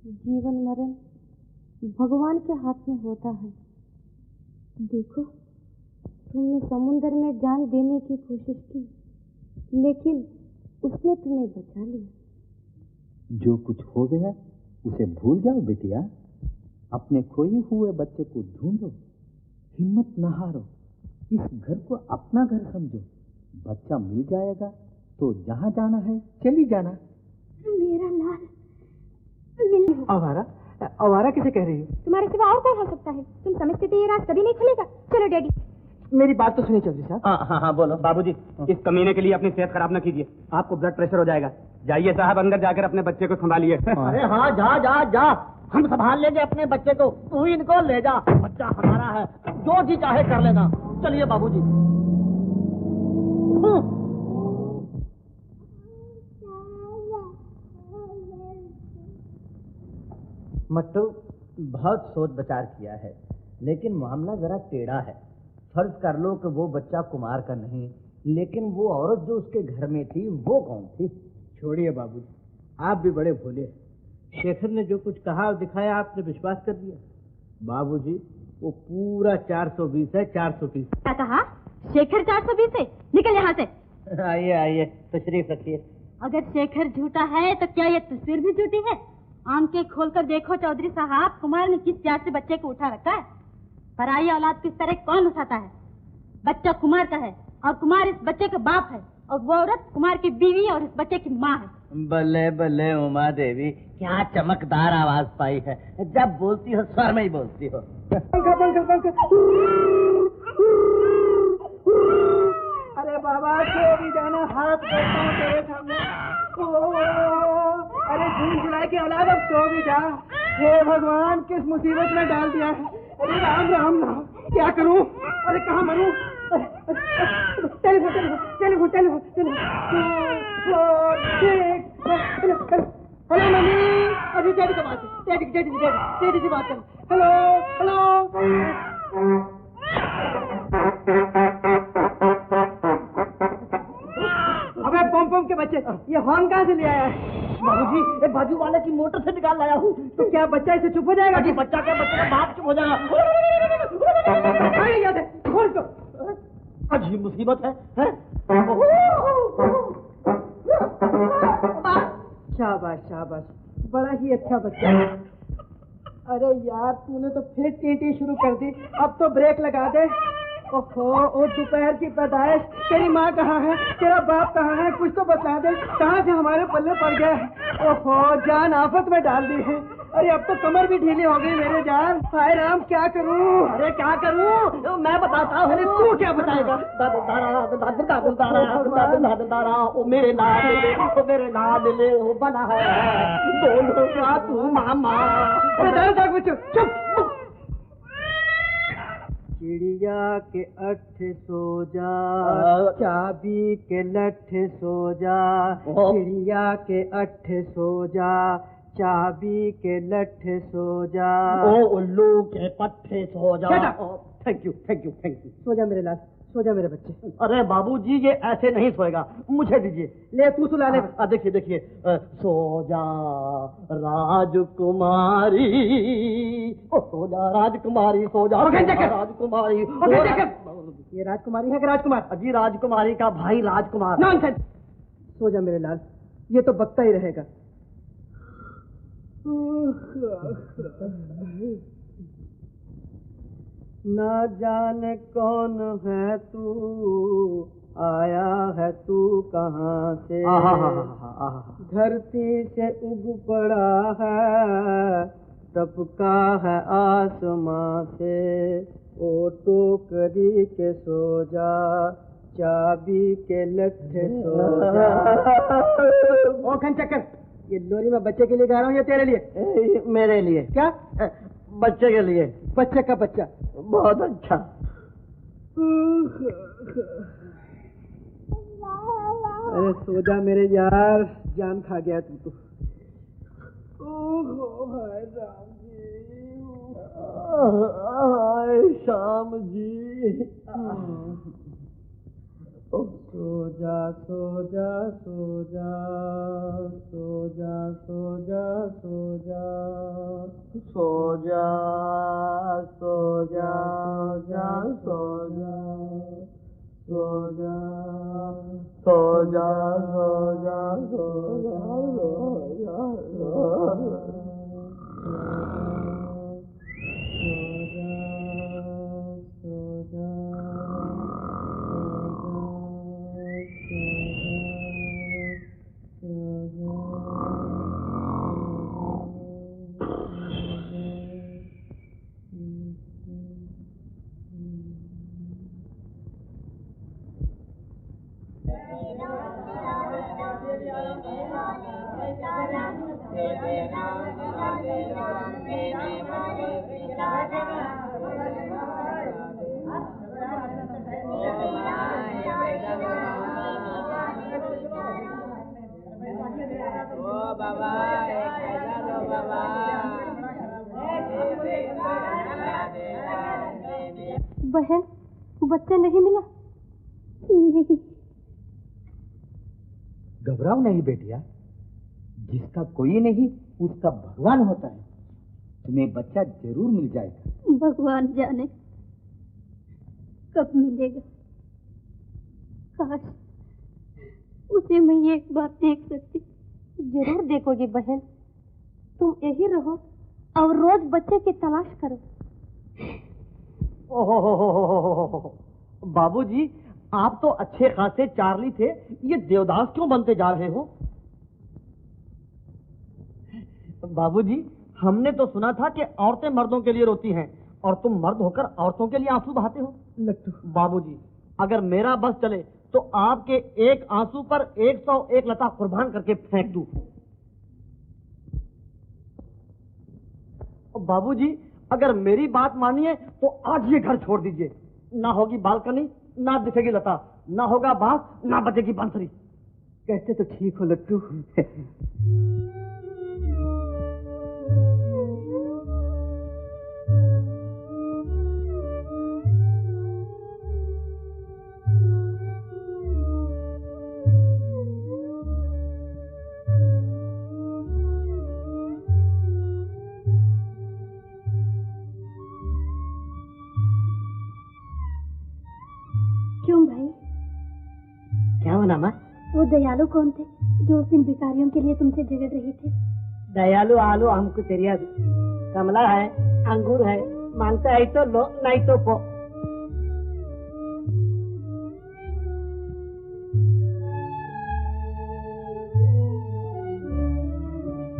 जीवन मरण भगवान के हाथ में होता है। देखो, तुमने समुद्र में जान देने की कोशिश की, लेकिन उसने तुम्हें बचा लिया। जो कुछ हो गया उसे भूल जाओ बेटिया। अपने खोए हुए बच्चे को ढूंढो, हिम्मत न हारो, इस घर को अपना घर समझो। बच्चा मिल जाएगा तो जहाँ जाना है चली जाना। मेरा लाल आवारा? आवारा किसे कह रही हो? तुम्हारे सिवा और कौन हो सकता है? तुम समझते थे ये राज कभी नहीं खुलेगा। चलो डैडी। मेरी बात तो सुनिए चौधरी साहब। हाँ हाँ बोलो। बाबूजी, इस कमीने के लिए अपनी सेहत खराब न कीजिए, आपको ब्लड प्रेशर हो जाएगा। जाइए साहब, अंदर जाकर अपने बच्चे को संभालिए। अरे हाँ, जा जा जा, हम संभाल लेंगे अपने बच्चे को, तू इनको ले जा, बच्चा हमारा है, जो जी चाहे कर लेना। चलिए बाबूजी। मट्टू, बहुत सोच विचार किया है, लेकिन मामला जरा टेढ़ा है। फर्ज कर लो कि वो बच्चा कुमार का नहीं, लेकिन वो औरत जो उसके घर में थी वो कौन थी? छोड़िए बाबूजी, आप भी बड़े भोले हैं। शेखर ने जो कुछ कहा और दिखाया आपने विश्वास कर दिया। बाबूजी, वो पूरा 420 है, 420। क्या कहा? शेखर 420 है? निकल यहाँ से। आइए आइए, तशरीफ रखिए। अगर शेखर झूठा है तो क्या ये तस्वीर भी झूठी है? आंखें खोलकर देखो चौधरी साहब, कुमार ने किस प्यार से बच्चे को उठा रखा है। पराई औलाद किस तरह कौन उठाता है? बच्चा कुमार का है और कुमार इस बच्चे का बाप है, और वो औरत कुमार की बीवी और इस बच्चे की माँ है। बल्ले बल्ले उमा देवी, क्या चमकदार आवाज पाई है। जब बोलती हो स्वर में ही बोलती हो। अरे बाबा, सो भी जाना, हाथ करता हूँ तेरे सामने। अरे जून जुलाई की औलाद, अब सो भी जा। हे भगवान, किस मुसीबत में डाल दिया है। अरे राम राम राम, क्या करूं? अरे कहाँ मरूं? Telephone telephone telephone telephone. Hello mummy. अरे डैडी का बात है, डैडी से बात कर। Hello hello. अबे पम के बच्चे, ये हॉर्न कहाँ से ले आया है? बाबूजी, ये बाजू वाले की मोटर से निकाल लाया हूँ। तो क्या बच्चा इसे चुप हो जाएगा? जी, बच्चा क्या, बच्चे का बाप चुप हो जाएगा। याद है, खोल तो। अजीब मुसीबत है? शाबाश शाबाश, बड़ा ही अच्छा बच्चा है। अरे यार, तूने तो फिर टीटी शुरू कर दी, अब तो ब्रेक लगा दे। ओहो, ओ दोपहर की पैदाइश, तेरी माँ कहाँ है, तेरा बाप कहाँ है, कुछ तो बता दे, कहाँ से हमारे पल्ले पड़ गया है। ओहो, जान आफत में डाल दी है। अरे अब तो कमर भी ढीली हो गई मेरे जान। हाय राम, क्या करूं? अरे क्या करूं, मैं बताता हूँ। अरे तू क्या बताएगा? दादा, वो मेरे नाम ले, वो मेरे नाम ले, वो बना है, दोनों का तू मामा। अरे दादा बच्चों, चुप। चिड़िया के अठ सो जा, चाबी के लठ सो जा। चिड़िया के अठ सो जा, चाबी के लठ सो जा। ओ उल्लू के पट्टे सो जा। Thank you thank you thank you. सो जा मेरे लाल, सो जा मेरे बच्चे। अरे बाबूजी, ये ऐसे नहीं सोएगा, मुझे दीजिए। ले तू सुला ले। देखिए देखिए, सो जा राजकुमारी, ओ सो जा राजकुमारी, सो जा राजकुमारी। ये राजकुमारी है कि राजकुमार? अजी राजकुमारी का भाई राजकुमार। नॉनसेंस। सो जा मेरे लाल, ये तो बकता ही रहेगा। न जाने कौन है तू, आया है तू कहाँ से। धरती से उग पड़ा है, टपका है आसमां से। ओ टोकरी के सो जा, चाबी के लट्ठे सो जा। ओ चक्कर, ये लोरी में बच्चे के लिए गा रहा हूँ या तेरे लिए? मेरे लिए। क्या? बच्चे के लिए। बच्चे का बच्चा। बहुत अच्छा। अरे सो जा मेरे यार, जान खा गया तू तो। हाय राम जी, हाय श्याम जी। सो जा सो जा सो जा सो जा सो जा सो जा सो जा सो जा सो जा सो जा सो जा सो जा सो बहन, बच्चा नहीं मिला? नहीं। घबराओ नहीं बेटिया, जिसका कोई नहीं उसका भगवान होता है। तुम्हें बच्चा जरूर मिल जाएगा। भगवान जाने कब मिलेगा। काश उसे मैं एक बार देख सकती। जरूर देखोगी बहन, तुम यही रहो और रोज बच्चे की तलाश करो। बाबूजी, आप तो अच्छे खासे चार्ली थे, ये देवदास क्यों बनते जा रहे हो? बाबूजी, हमने तो सुना था कि औरतें मर्दों के लिए रोती हैं और तुम मर्द होकर औरतों के लिए आंसू बहाते हो। लट्टू, बाबूजी, अगर मेरा बस चले तो आपके एक आंसू पर 101 लता कुर्बान करके फेंक दूं। बाबूजी, अगर मेरी बात मानिए तो आज ये घर छोड़ दीजिए। ना होगी बालकनी, ना दिखेगी लता, ना होगा बांस, ना बजेगी बांसुरी। कहते तो ठीक हो लट्टू। क्यों भाई? क्या हुआ नामा? वो दयालु कौन थे जो उस दिन भिखारियों के लिए तुमसे झगड़ रहे थे? दयालु आलू हमको तेरिया कमला है, अंगूर है, मांगता है तो लो, नहीं तो पो।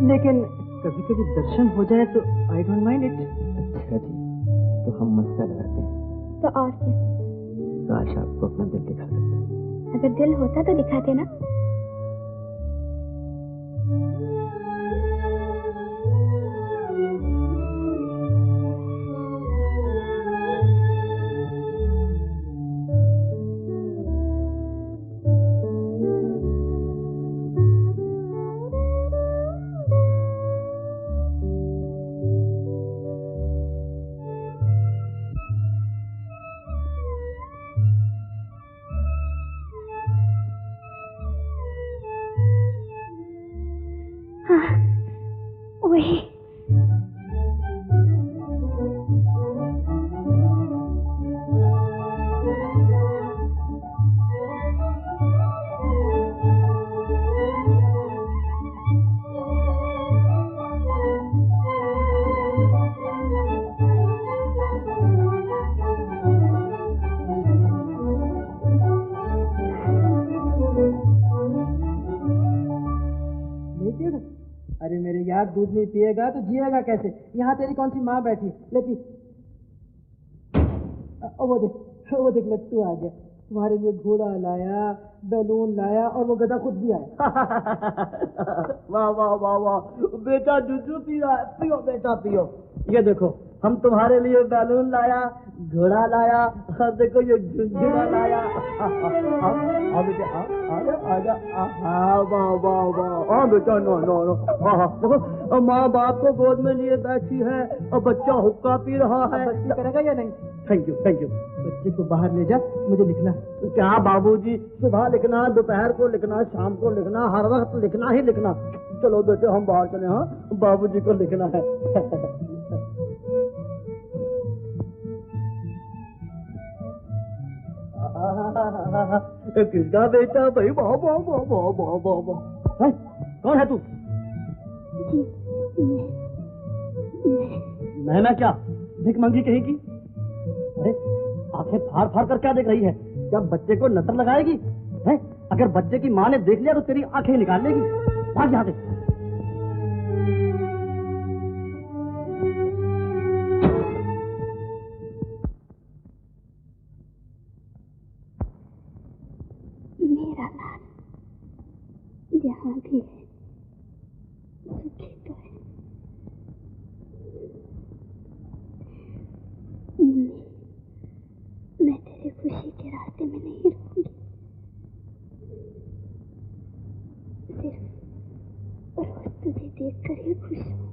लेकिन कभी कभी दर्शन हो जाए तो आई डोंट माइंड इट। अच्छा जी, तो हम मस्का लगाते हैं। तो और क्या? काश आपको अपना दिल दिखा सकता। अगर दिल होता तो दिखाते ना। वही अरे मेरे यार, दूध नहीं पिएगा तो जिएगा कैसे? यहाँ तेरी कौन सी माँ बैठी? ले पी। वो देख लट्टू आ गया। तुम्हारे लिए घोड़ा लाया, बैलून लाया और वो गधा खुद भी आया। वाह वाह वाह वाह, बेटा जूजू पी रहा है। पियो बेटा पियो। ये देखो, हम तुम्हारे लिए बैलून लाया, घोड़ा लाया, और देखो ये झुंझुना लाया। आओ बेटा, आओ, आजा, वाह वाह वाह, हाँ बेटा, नो नो नो, देखो माँ बाप को गोद में लिए बैठी है और बच्चा हुक्का पी रहा है। बच्ची करेगा या नहीं? Thank you, thank you. बच्चे को बाहर ले जा, मुझे लिखना है। क्या बाबूजी, सुबह लिखना, दोपहर को लिखना, शाम को लिखना, हर वक्त लिखना ही लिखना। चलो बेटे हम बाहर चले, हाँ बाबूजी को लिखना है। किसका बेटा भाई? वाह वाह वाह वाह वाह वाह वाह। कौन है तू? मैं क्या भिख मंगी कहेगी? अरे आंखें फाड़ फाड़ कर क्या देख रही है? क्या बच्चे को नजर लगाएगी है? अगर बच्चे की माँ ने देख लिया तो तेरी आंखें निकाल लेगी। भाग यहाँ से। मेरा लाल जहाँ भी है सुखी तो है। मैं तेरे खुशी के रास्ते में नहीं रहूंगी, सिर्फ रोज तुझे देखकर ही खुश होंगी।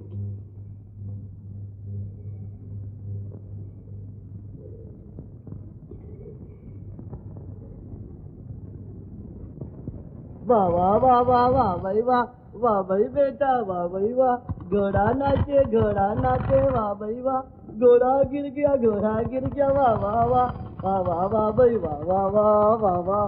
वाह वाह वाह वाह वाह भाई वाह, वाह भाई बेटा, वाह भाई वाह। घोड़ा नाचे, वाह भाई वाह। घोड़ा गिर गया, वाह वाह वाह, वाह वाह वाह भाई वाह वाह वाह वाह वाह।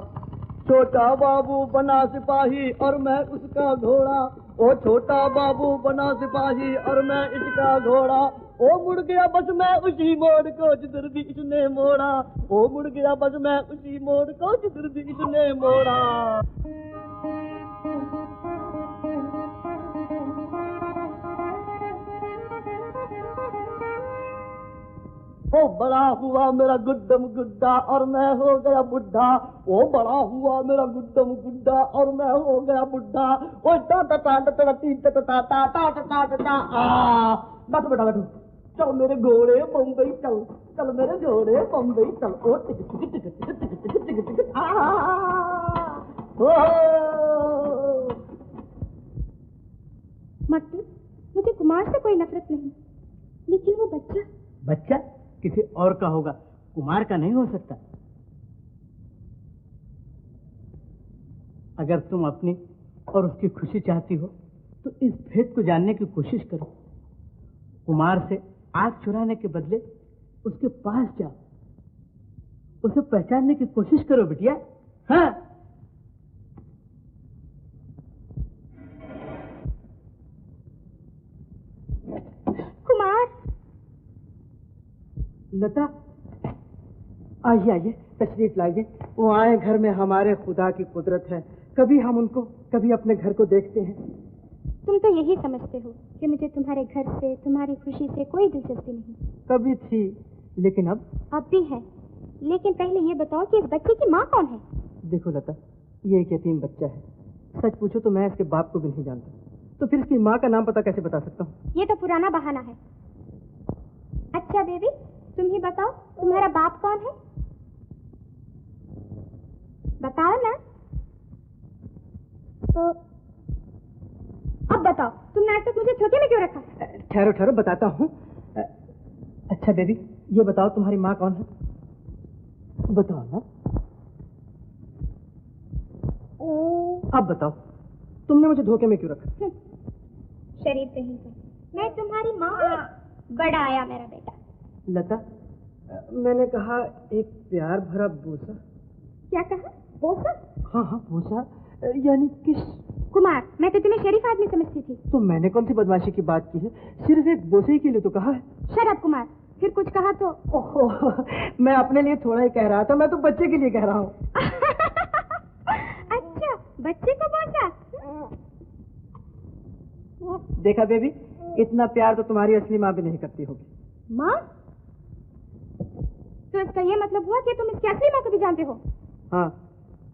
छोटा बाबू बना सिपाही और मैं उसका घोड़ा, ओ छोटा बाबू बना सिपाही और मैं इसका घोड़ा। ओ मुड़ गया बस मैं उसी मोड़ को जिधर भी इसने मोड़ा, ओ मुड़ गया बस मैं उसी मोड़ को जिधर भी इसने मोड़ा। ओ बड़ा हुआ मेरा गुड्डम गुड्डा और मैं हो गया बुढ़ा, ओ बड़ा हुआ मेरा गुड्डम गुड्डा और मैं हो गया बुढ़ा। ओ टा टा टा टा टा टी टा टा टा टा टा टा टा। बैठो बेटा बैठो, चल मेरे घोड़े बम्बई चल, चल मेरे घोड़े बम्बई चल। ओ टिक टिक टिक टिक टिक टिक टिक टिक टिक। मट्टू, मुझे कुमार से कोई नफरत नहीं, लेकिन वो बच्चा। बच्चा किसी और का होगा, कुमार का नहीं हो सकता। अगर तुम अपनी और उसकी खुशी चाहती हो तो इस भेद को जानने की कोशिश करो। कुमार से आग चुराने के बदले उसके पास जाओ, उसे पहचानने की कोशिश करो बिटिया। हाँ कुमार। लता, आइए आइए, तशरीफ लाइए। वो आए घर में हमारे खुदा की कुदरत है, कभी हम उनको कभी अपने घर को देखते हैं। तुम तो यही समझते हो कि मुझे तुम्हारे घर से, तुम्हारी खुशी से कोई दिलचस्पी नहीं। कभी थी, लेकिन अब भी है। लेकिन पहले ये बताओ कि इस बच्चे की माँ कौन है? देखो लता, ये एक यतीम बच्चा है। सच पूछो तो मैं इसके बाप को भी नहीं जानता, तो फिर इसकी माँ का नाम पता कैसे बता सकता हूँ? ये तो पुराना बहाना है। अच्छा बेबी, तुम ही बताओ तुम्हारा बाप कौन है? बताओ ना। तो अब बताओ, तुमने आज तक मुझे छोटे में क्यों रखा? ठहरो ठहरो, बताता हूँ। अच्छा बेबी, ये बताओ तुम्हारी माँ कौन है? बताओ ना। अब बताओ, तुमने मुझे धोखे में क्यों रखा? शरीफ कहीं का, मैं तुम्हारी माँ। बड़ा आया मेरा बेटा। लता, मैंने कहा एक प्यार भरा बोसा। क्या कहा? बोसा? हाँ हाँ बोसा, यानी किस? कुमार, मैं तो तुम्हें शरीफ आदमी समझती थी। तो मैंने कौन सी बदमाशी की बात की है? सिर्फ एक बोसे के लिए तो कहा है। शराब कुमार, फिर कुछ कहा तो? ओहो, मैं अपने लिए थोड़ा ही कह रहा था, मैं तो बच्चे के लिए कह रहा हूँ। अच्छा, बच्चे को बोसा? देखा बेबी, इतना प्यार तो तुम्हारी असली माँ भी नहीं करती होगी। माँ? तो इसका ये मतलब हुआ कि तुम इसकी असली माँ को भी जानते हो? हाँ,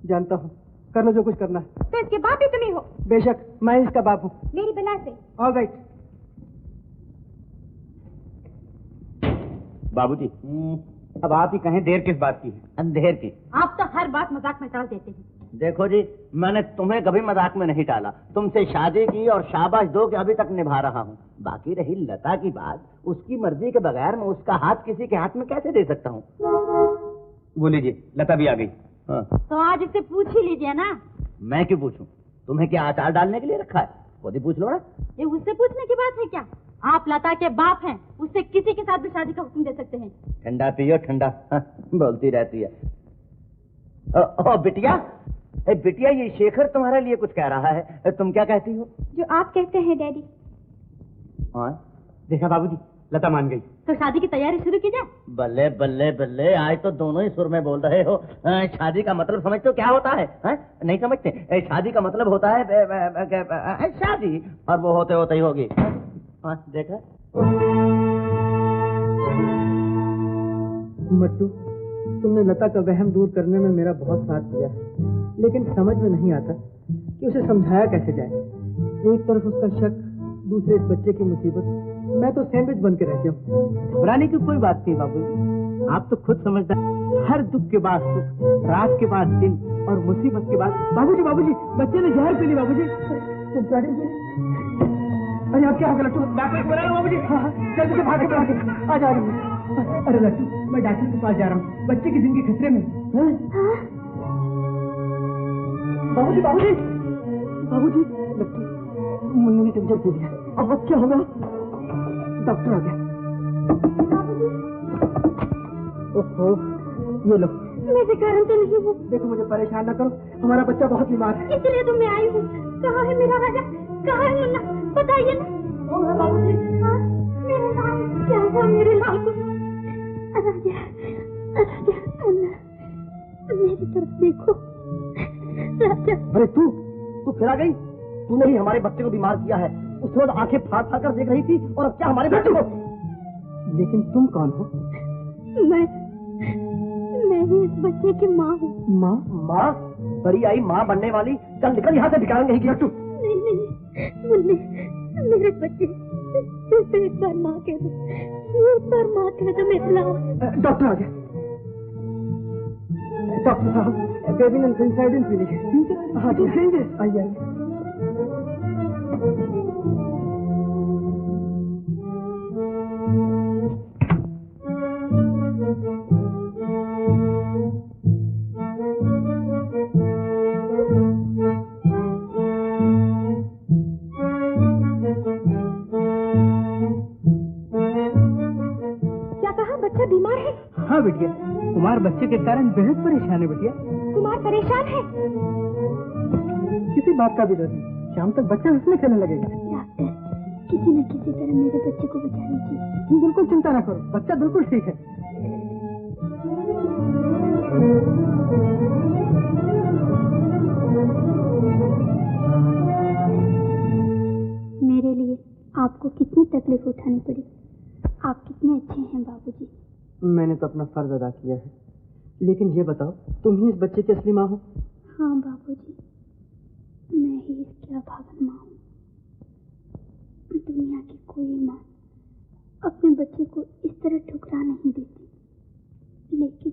जानता हूँ। कर लो जो कुछ करना है। तो इसके बाप भी तुम ही हो? बेशक, मैं इसका बाप हूँ। मेरी बला से। All right. बाबूजी, अब आप ही कहें देर किस बात की है? अंधेर की। आप तो हर बात मजाक में टाल देते हैं। देखो जी, मैंने तुम्हें कभी मजाक में नहीं टाला, तुमसे शादी की और शाबाश दो कि अभी तक निभा रहा हूँ। बाकी रही लता की बात, उसकी मर्जी के बगैर मैं उसका हाथ किसी के हाथ में कैसे दे सकता हूँ? वो लीजिए, लता भी आ गई। हाँ। तो आज इससे पूछ ही लीजिए ना। मैं क्यों पूछूं? तुम्हें क्या अचार डालने के लिए रखा है? खुद ही पूछ लो ना। ये उससे पूछने की बात है क्या? आप लता के बाप हैं, उससे किसी के साथ भी शादी का हुक्म दे सकते हैं। ठंडा पियो ठंडा। हाँ, बोलती रहती है। ओ बिटिया, बिटिया, ये शेखर तुम्हारे लिए कुछ कह रहा है, तुम क्या कहती हो? जो आप कहते हैं डैडी। हाँ? देखा बाबूजी, लता मान गई। तो शादी की तैयारी शुरू की जाए। बल्ले बल्ले बल्ले, आज तो दोनों ही सुर में बोल रहे हो। शादी का मतलब समझते हो क्या होता है? नहीं समझते? शादी का मतलब होता है शादी, और वो होते होते ही होगी। देखा मट्टू, तुमने लता का वहम दूर करने में मेरा बहुत साथ दिया है, लेकिन समझ में नहीं आता कि उसे समझाया कैसे जाए। एक तरफ उसका शक, दूसरे इस बच्चे की मुसीबत। मैं तो सैंडविच बन के रह गया हूँ। घबराने की कोई बात नहीं बाबूजी, आप तो खुद समझदार। हर दुख के बाद सुख, रात के बाद दिन, और मुसीबत के बाद। बाबूजी, बाबूजी, बच्चे ने जहर पी ली। बाबूजी, अरे आप क्या हो गया लट्टू? बाबूजी, हाँ, जल्दी से भाग के आ जा रही हूँ। अरे लट्टू, मैं डॉक्टर के पास जा रहा हूँ, बच्चे की जिंदगी खतरे में। बाबूजी, बाबूजी, बाबूजी, लट्टू, मुन्नी ने टेंशन पी लिया। अब क्या होगा? डॉक्टर आ गया। ओहो, ये लो। मैं बेकार तो नहीं हूँ। देखो, मुझे परेशान न करो, हमारा बच्चा बहुत बीमार है। इसलिए तो मैं आई हूँ। कहाँ है मेरा राजा? कहाँ है मुन्ना? बताइए ना। बाबूजी, मेरे लाल, क्या हुआ मेरे लाल को? राजा, राजा, मुन्ना, मेरी तरफ देखो। राजा। अरे तू फिर आ गई? तूने ही हमारे बच्चे को बीमार किया है। उस वक्त आंखें फाड़ फाड़ कर देख रही थी, और अब क्या हमारे बच्चे को? लेकिन तुम कौन हो? मैं ही इस बच्चे की माँ हूँ। माँ? माँ? बड़ी आई माँ बनने वाली। चल निकल यहाँ से, भिखारन नहीं किया तू। नहीं, मुन्ने, मेरे बच्चे, एक बार माँ कह दो, एक बार माँ कह दो मेरे लाल। डॉक्टर आ गया। डॉक्टर साहब, बेबी ने सेंसाइडिन पी ली है। हाँ जी, आइए। हाँ बिटिया, कुमार बच्चे के कारण बेहद परेशान है बिटिया। कुमार परेशान है? किसी बात का भी डर नहीं, शाम तक बच्चा हंसने खेलने लगेगा। डॉक्टर, किसी न किसी तरह मेरे बच्चे को बचा लीजिए। तुम बिल्कुल चिंता ना करो, बच्चा बिल्कुल ठीक है। मेरे लिए आपको कितनी तकलीफ उठानी पड़ी। आप कितने अच्छे हैं बाबूजी। मैंने तो अपना फर्ज अदा किया है, लेकिन ये बताओ, तुम ही इस बच्चे की असली माँ हो? हाँ बाबूजी, मैं ही इसकी अभागन माँ हूँ। दुनिया की कोई माँ अपने बच्चे को इस तरह ठुकरा नहीं देती, लेकिन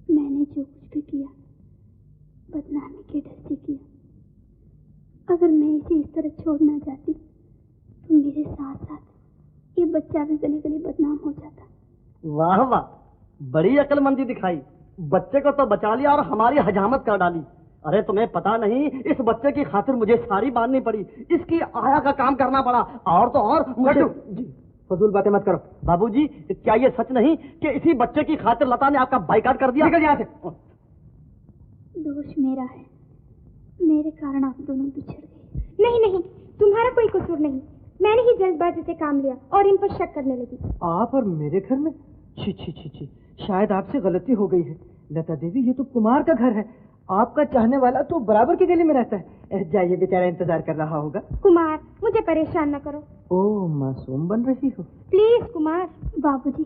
मैंने जो कुछ भी किया बदनामी के डर से किया। अगर मैं इसे इस तरह छोड़ ना जाती तो मेरे साथ साथ ये बच्चा भी गली गली बदनाम हो जाता। वाह वाह, बड़ी अक्लमंदी दिखाई। बच्चे को तो बचा लिया और हमारी हजामत कर डाली। अरे तुम्हें पता नहीं, इस बच्चे की खातिर मुझे सारी बांधनी पड़ी, इसकी आया का काम करना पड़ा, और तो और मुझे। फजूल बातें मत करो। बाबूजी, क्या ये सच नहीं कि इसी बच्चे की खातिर लता ने आपका बाइकाट कर दिया? निकल यहाँ से। दोष मेरा है, मेरे कारण आप दोनों बिछड़ गए। नहीं नहीं, तुम्हारा कोई कसूर नहीं। मैंने ही जल्दबाजी से काम लिया और इन पर शक करने लगी। आप और मेरे घर में? छी छी छी छी, शायद आपसे गलती हो गई है लता देवी। ये तो कुमार का घर है, आपका चाहने वाला तो बराबर की गली में रहता है। जाइए, बेचारा इंतजार कर रहा होगा। कुमार, मुझे परेशान न करो। ओ, मासूम बन रही हो। प्लीज कुमार। बाबूजी,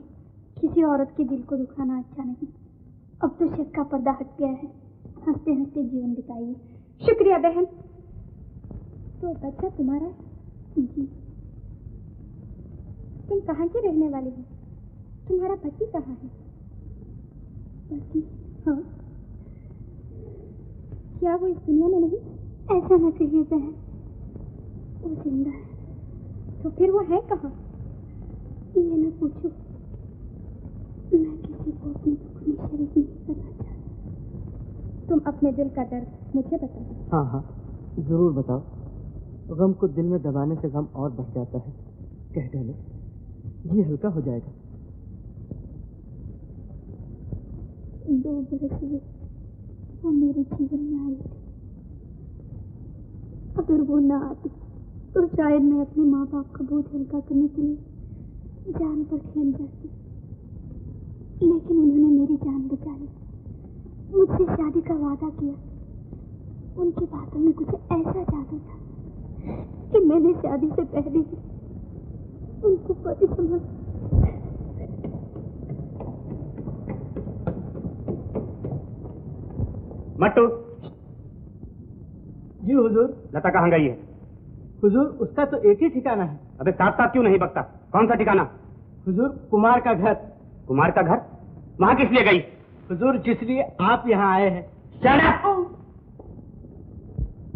किसी औरत के दिल को दुखाना अच्छा नहीं। अब तो शक का पर्दा हट गया है। हंसते हंसते जीवन बिताइए। शुक्रिया बहन। तो बच्चा तुम्हारा? जी। तुम कहाँ की रहने वाली हो? तुम्हारा पति कहाँ है? पति? हाँ। क्या वो इस दुनिया में नहीं? ऐसा न कहिए बहन, वो जिंदा है। तो फिर वो है कहाँ? ये न पूछो, मैं किसी को अपने दुख में शरीक नहीं करना चाहती। तुम अपने दिल का दर्द मुझे बताओ। हाँ हाँ, जरूर बताओ। गम को दिल में दबाने से गम और बढ़ जाता है। कह डालो, जी हल्का हो जाएगा। 2 बरस हुए वो मेरे जीवन में आई थी। अगर वो ना आती तो शायद मैं अपने माँ बाप का बोझ हल्का करने के लिए जान पर खेल जाती, लेकिन उन्होंने मेरी जान बचा ली। मुझसे शादी का वादा किया। उनकी बातों में कुछ ऐसा जादू था कि मैंने शादी से पहले ही उनको पति समझ। मट्टू। जी हुजूर। लता कहाँ गई है? हुजूर, उसका तो एक ही ठिकाना है। अबे साथ साथ क्यों नहीं बकता? कौन सा ठिकाना? हुजूर, कुमार का घर। कुमार का घर? वहाँ किस लिए गई? हुजूर, जिसलिए आप यहाँ आए हैं।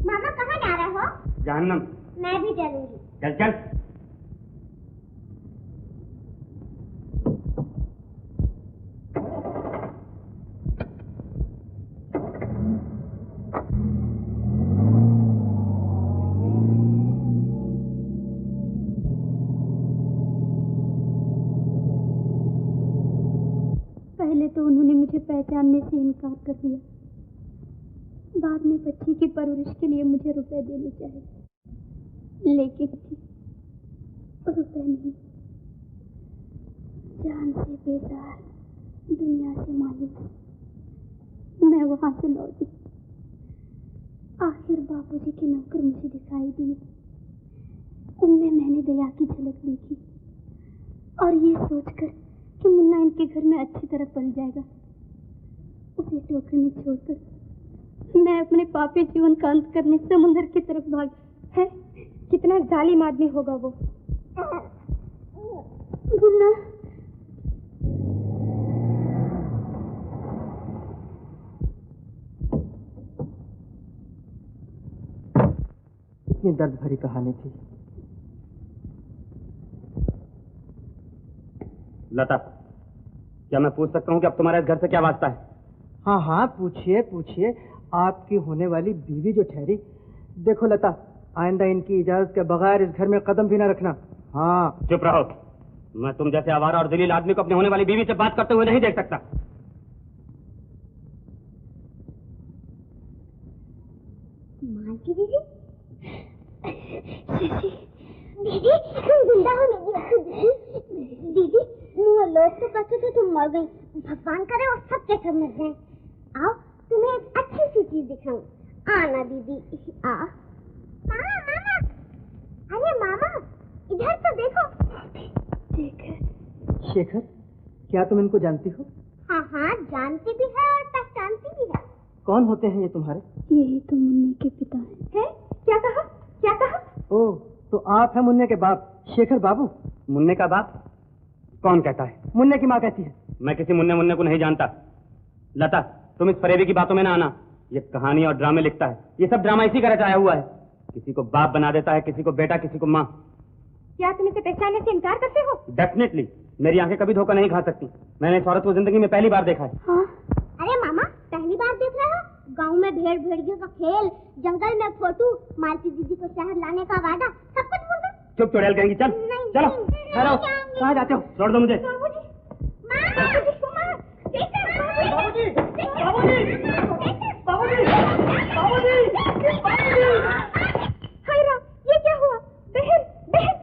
मामा कहाँ जा रहे हो? जहन्नम। मैं भी चलूंगी। चल चल। पहले तो उन्होंने मुझे पहचानने से इनकार कर दिया। बाद में बच्ची की परवरिश के लिए मुझे रुपए देने चाहिए, लेकिन रुपए नहीं, जान से बेजार, दुनिया से मायूस मैं वहां से लौटी। आखिर बापूजी के नौकर मुझे दिखाई दिए। उनमें मैंने दया की झलक देखी और ये सोचकर कि मुन्ना इनके घर में अच्छी तरह पल जाएगा, उसे टोकरी में छोड़कर मैं अपने पापी जीवन का अंत करने समुद्र की तरफ भाग। है कितना जालिम आदमी होगा वो। मुन्ना, इतनी दर्द भरी कहानी थी। लता, क्या मैं पूछ सकता हूँ कि अब तुम्हारा इस घर से क्या वास्ता है? हाँ हाँ, पूछिए पूछिए। आपकी होने वाली बीवी जो ठहरी। देखो लता, आइंदा इनकी इजाजत के बगैर इस घर में कदम भी न रखना। हाँ। चुप रहो। मैं तुम जैसे आवारा और जलील आदमी को अपने होने वाली बीवी से बात करते हुए नहीं देख सकता। मालती दीदी, दीदी तुम जिंदा हो? दीदी वो लोग तो कहते थे तुम मर गई। भगवान करे वो सब के सब मर जाए। आओ तुम्हें एक अच्छी सी चीज दिखाऊं। आना दीदी, आ। मामा मामा, अरे मामा इधर तो देखो। शेखर। शेखर, क्या तुम इनको जानती हो? हाँ हाँ, जानती भी है और पहचानती भी है। कौन होते हैं ये तुम्हारे? यही तो मुन्ने के पिता है। क्या कहा? क्या कहा? ओह, तो आप हैं मुन्ने के बाप, शेखर बाबू। मुन्ने का बाप? कौन कहता है? मुन्ने की माँ कहती है। मैं किसी मुन्ने को नहीं जानता। लता, तुम इस फरेबी की बातों में ना आना। ये कहानी और ड्रामे लिखता है। ये सब ड्रामा इसी का रचाया हुआ है। किसी को बाप बना देता है, किसी को बेटा, किसी को माँ। क्या तुम इसे पहचानने से इनकार करते हो? डेफिनेटली। मेरी आंखें कभी धोखा नहीं खा सकती। मैंने इस औरत को जिंदगी में पहली बार देखा है। हाँ? अरे मामा, पहली बार देख रहे हो? गांव में भेड़ भेड़ियों का खेल, जंगल में फोटो, मालती दीदी को शहर लाने का वादा, सब कुछ भूल गए। चुप चुड़ैल कहेंगी। चल चलो। कहाँ जाते हो? छोड़ दो मुझे। ये क्या हुआ? बहन बहन।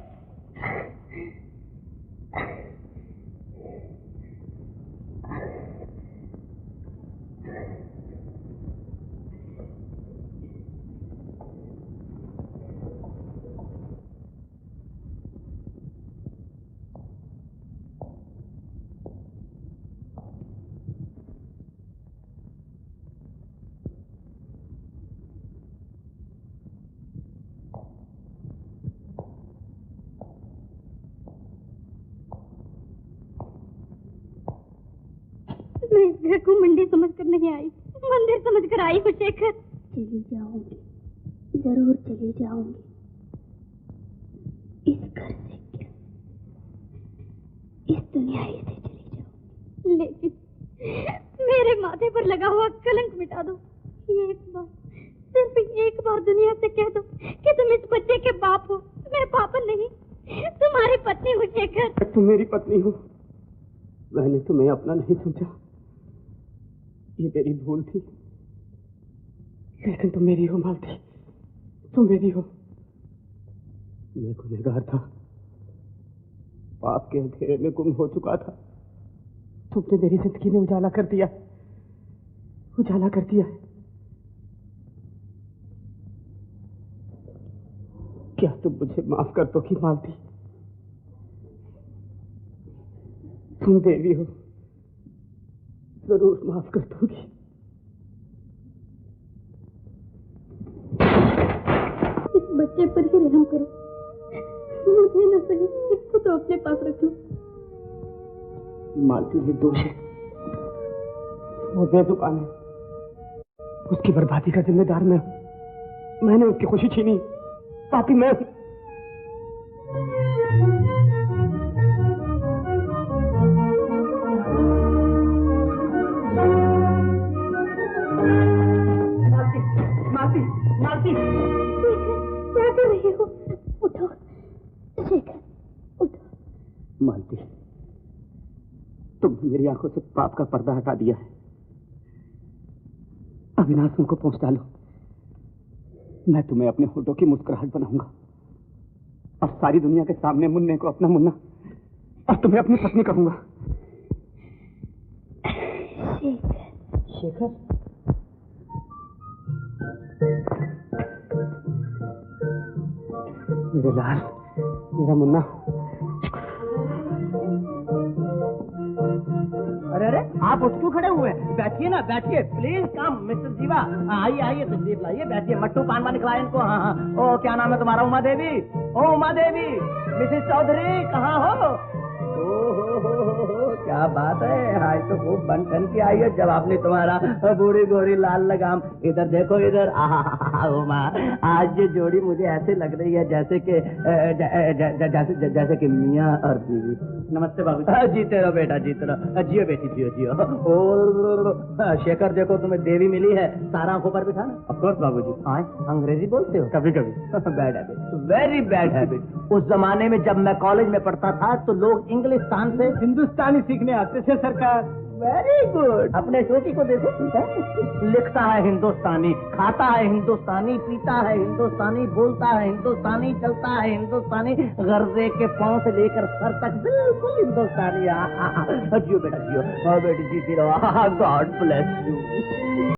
मैं इस घर को मंडी समझकर नहीं आई, मंदिर समझकर आई हूँ शेखर। चली जाऊंगी, जरूर चली जाऊंगी। इस घर से क्या, इस दुनिया ही से चली जाऊंगी। लेकिन मेरे माथे पर लगा हुआ कलंक मिटा दो। एक बार, सिर्फ एक बार दुनिया से कह दो कि तुम इस बच्चे के बाप हो। मैं पापा नहीं, तुम्हारी पत्नी हूँ शेखर। तुम मेरी पत्नी हो, मैंने तुम्हें अपना नहीं समझा, ये मेरी भूल थी। लेकिन तुम मेरी हो मालती, तुम मेरी हो। मैं गुनहगार था, पाप के अंधेरे में गुम हो चुका था। तुमने मेरी जिंदगी में उजाला कर दिया, उजाला कर दिया। क्या तुम मुझे माफ कर दो कि मालती? तुम देवी हो, जरूर माफ कर दोगी। इस बच्चे पर ही रहम करो, मुझे न सही, इसको तो अपने पास रख लो। मालती ये दोष है, वो बेजुबान है, उसकी बर्बादी का जिम्मेदार मैं हूं। मैंने उसकी खुशी छीनी, पापी मैं हूं। मालती, मालती, क्या कर रही हो? उठो शेखर, उठो। मालती, तुमने मेरी आंखों से पाप का पर्दा हटा दिया है। अविनाश उनको पहुंच डालो। मैं तुम्हें अपने होठों की मुस्कुराहट बनाऊंगा और सारी दुनिया के सामने मुन्ने को अपना मुन्ना और तुम्हें अपनी पत्नी करूंगा। शेखर, मेरे लाल, मेरा मुन्ना। अरे अरे, आप उठ क्यों खड़े हुए हैं? बैठिए ना, बैठिए प्लीज। कम मिस्टर जीवा, आइए आइए, तशरीफ लाइए, बैठिए। मट्टू पान वानी खिलाए इनको। हाँ हाँ। ओ क्या नाम है तुम्हारा? उमा देवी। ओ उमा देवी, मिसेस चौधरी कहाँ हो? क्या बात है, आज तो खूब बन ठन की आई है जब आपने तुम्हारा बूढ़ी गोरी लाल लगाम। इधर देखो इधर। उमा, आज ये जोड़ी मुझे ऐसे लग रही है जैसे कि जैसे कि मियाँ और बीवी। नमस्ते बाबू। जीते रहो बेटा, जीते रहो। जियो बेटी, जियो जियो। ओ शेखर, देखो तुम्हें देवी मिली है, सारा आंखों पर बिठा ना। ऑफ कोर्स बाबूजी। हाँ, अंग्रेजी बोलते हो? कभी कभी। Bad habit, very bad habit. उस जमाने में जब मैं कॉलेज में पढ़ता था तो लोग इंग्लिस्तान से हिंदुस्तानी सीखने आते थे सरकार। Very good. अपने छोटी को देखो, लिखता है हिंदुस्तानी, खाता है हिंदुस्तानी, पीता है हिंदुस्तानी, बोलता है हिंदुस्तानी, चलता है हिंदुस्तानी, गर्जे के पांव से लेकर सर तक बिल्कुल हिंदुस्तानी। जियो बेटा जियो, बेटी जीती रहो। God bless you.